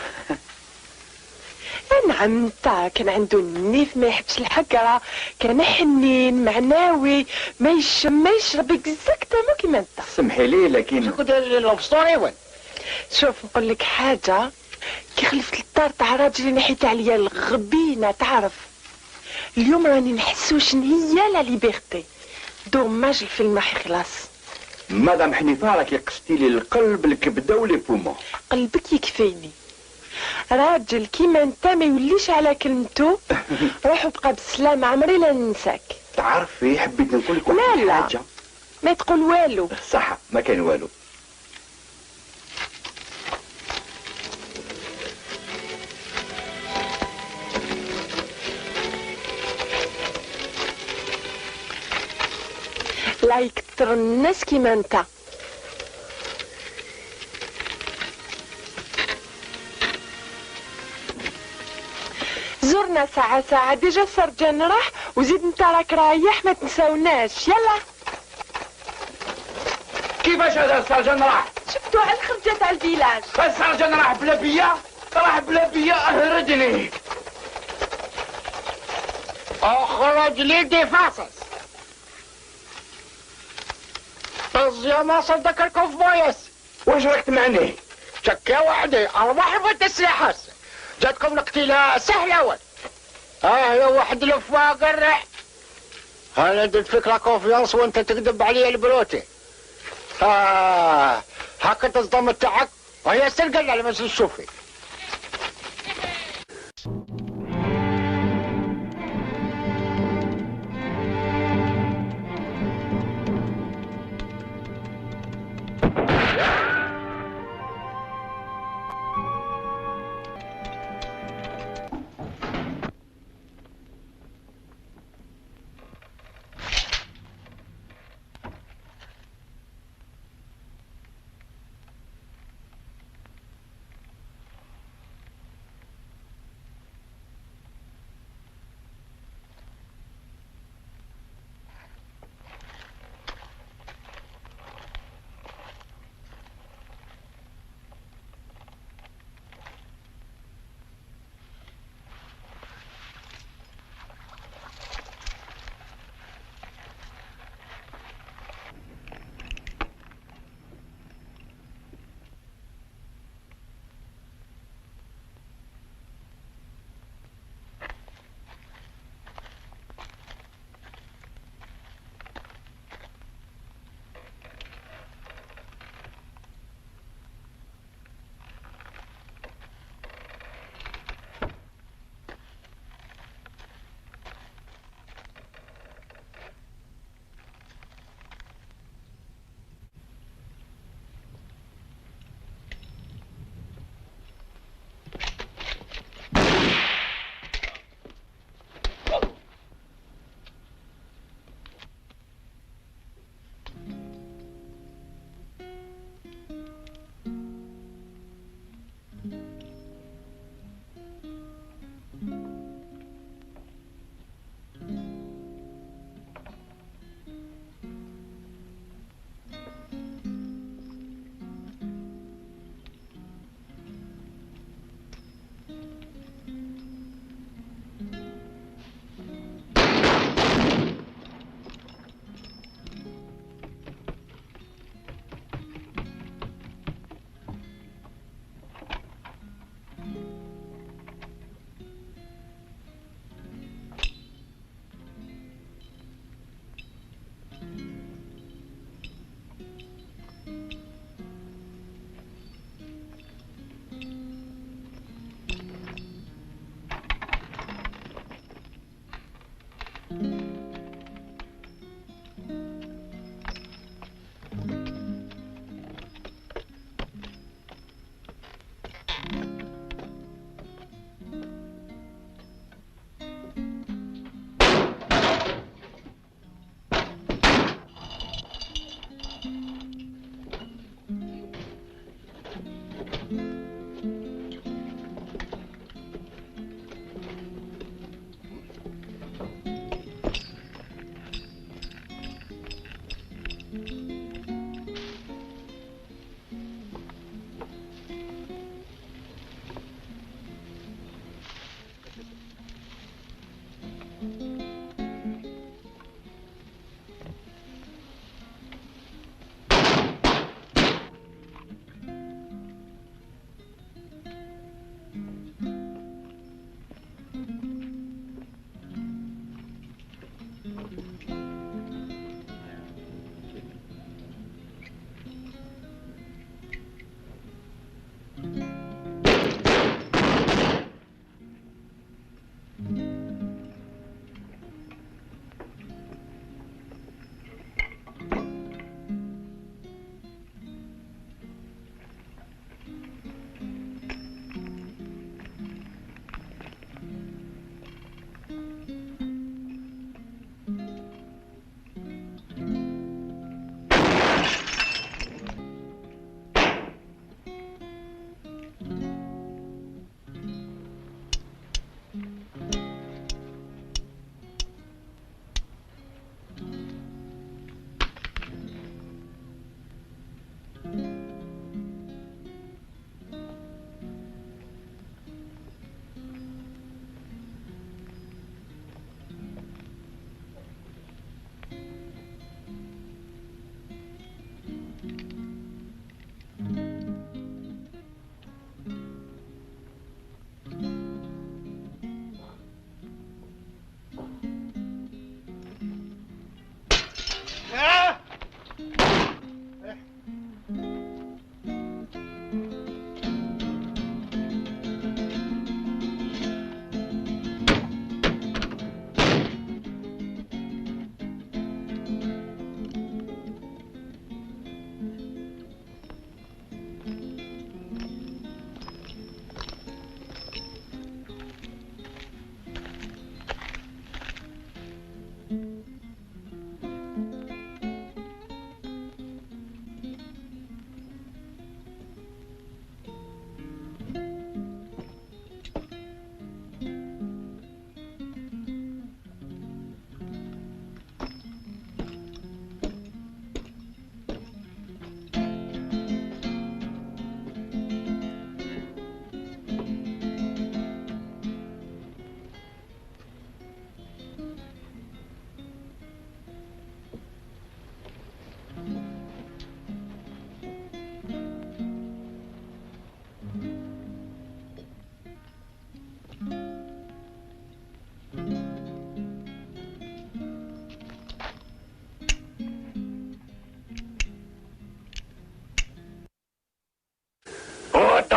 لا نعم انت كان عنده النيف ما يحبش الحقرة، كان حنين معناوي ما يشرب اكزاكتومون كيما انت. سمحي لي لكن كنت الاسطوري وين؟ شوف نقول لك حاجة، كي خلفت الدار تاع راجلي نحيت عليا الغبينة تعرف. اليوم راني نحس وشن هي لا ليبرتي. دوماج الفيلم راح يخلص. مدام حنيفه راكي قصتي لي القلب الكبده ولي بومون. قلبك يكفيني. راجل كيما انت ما يوليش على كلمته. روح وبقى بالسلامة عمري لا ننساك. تعرفي حبيت نقول لك لا لا حاجه. ما تقول والو. صح ما كان والو. لا يكثر الناس كيما انت. زرنا ساعة ساعة ديجا السرجان راح وزيد انت راك رايح ما تنساوناش. يلا كيفاش هذا السرجان راح؟ شفتو على الخرجة تاع الفيلاج. السرجان راح بلا بيا؟ راح بلا بيا اهردني. اخرج لي دي فاصص. يا ما صدق الكوفبويس. واش راك تمعني؟ شكا وحدي ارواح والتسليح هسه جاتكم القتيلة سهلة ول. هي واحد الفاقر. انا درت فيك لا كونفيونس وانت تكذب علي البروتي. هكا تصدم تاعك وهي سرقة على مثل الشوفي.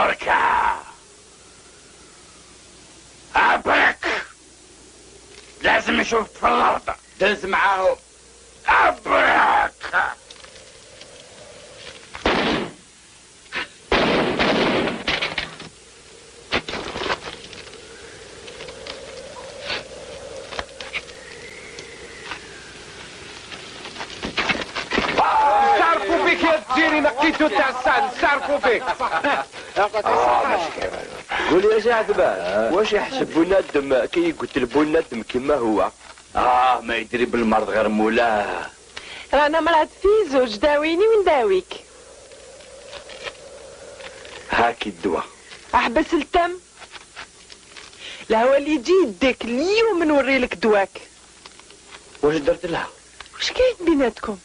دركا ابرك لازم نشوف في الارض دز معاهم ابرك. نعرفوا بك يا الجيري نقيتو تاع السعد نعرفوا بك. قول يا جعذبة واش يحسبوا الندم كي يقتلبوا الندم كما هو؟ ما يدري بالمرض غير مولاه. رانا مرات في زوج داويني ونداويك. هاكي الدواء. احبس التم. الهوا اللي يجي يديك اليوم نوري لك دواك. واش درت لها؟ واش كاين بيناتكم؟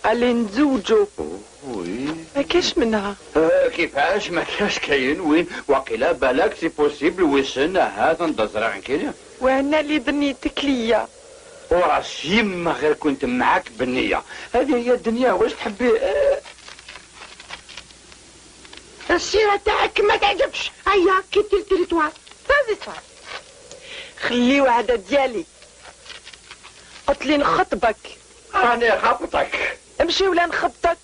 قال لي نتزوجوا. ما كاش منها. كيفاش ما كاش كاين وين واقيلا بالك سي بوسيبل ويسن هذا ندزرع كاين. وانا اللي ضنيتك ليا. وراس يما غير كنت معاك بالنية. هذه هي الدنيا واش تحبي. السيرة تاعك ما تعجبش. هيا كي التريتوار فازي صار. خلي وعدة ديالي. قلت لي نخطبك. راني خبطك. امشي ولا نخبطك.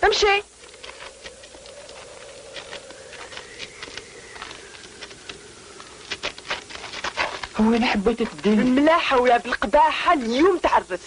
امشي. هو انا حبيت تديني الملاحة ويا بالقباحة اليوم تعرس.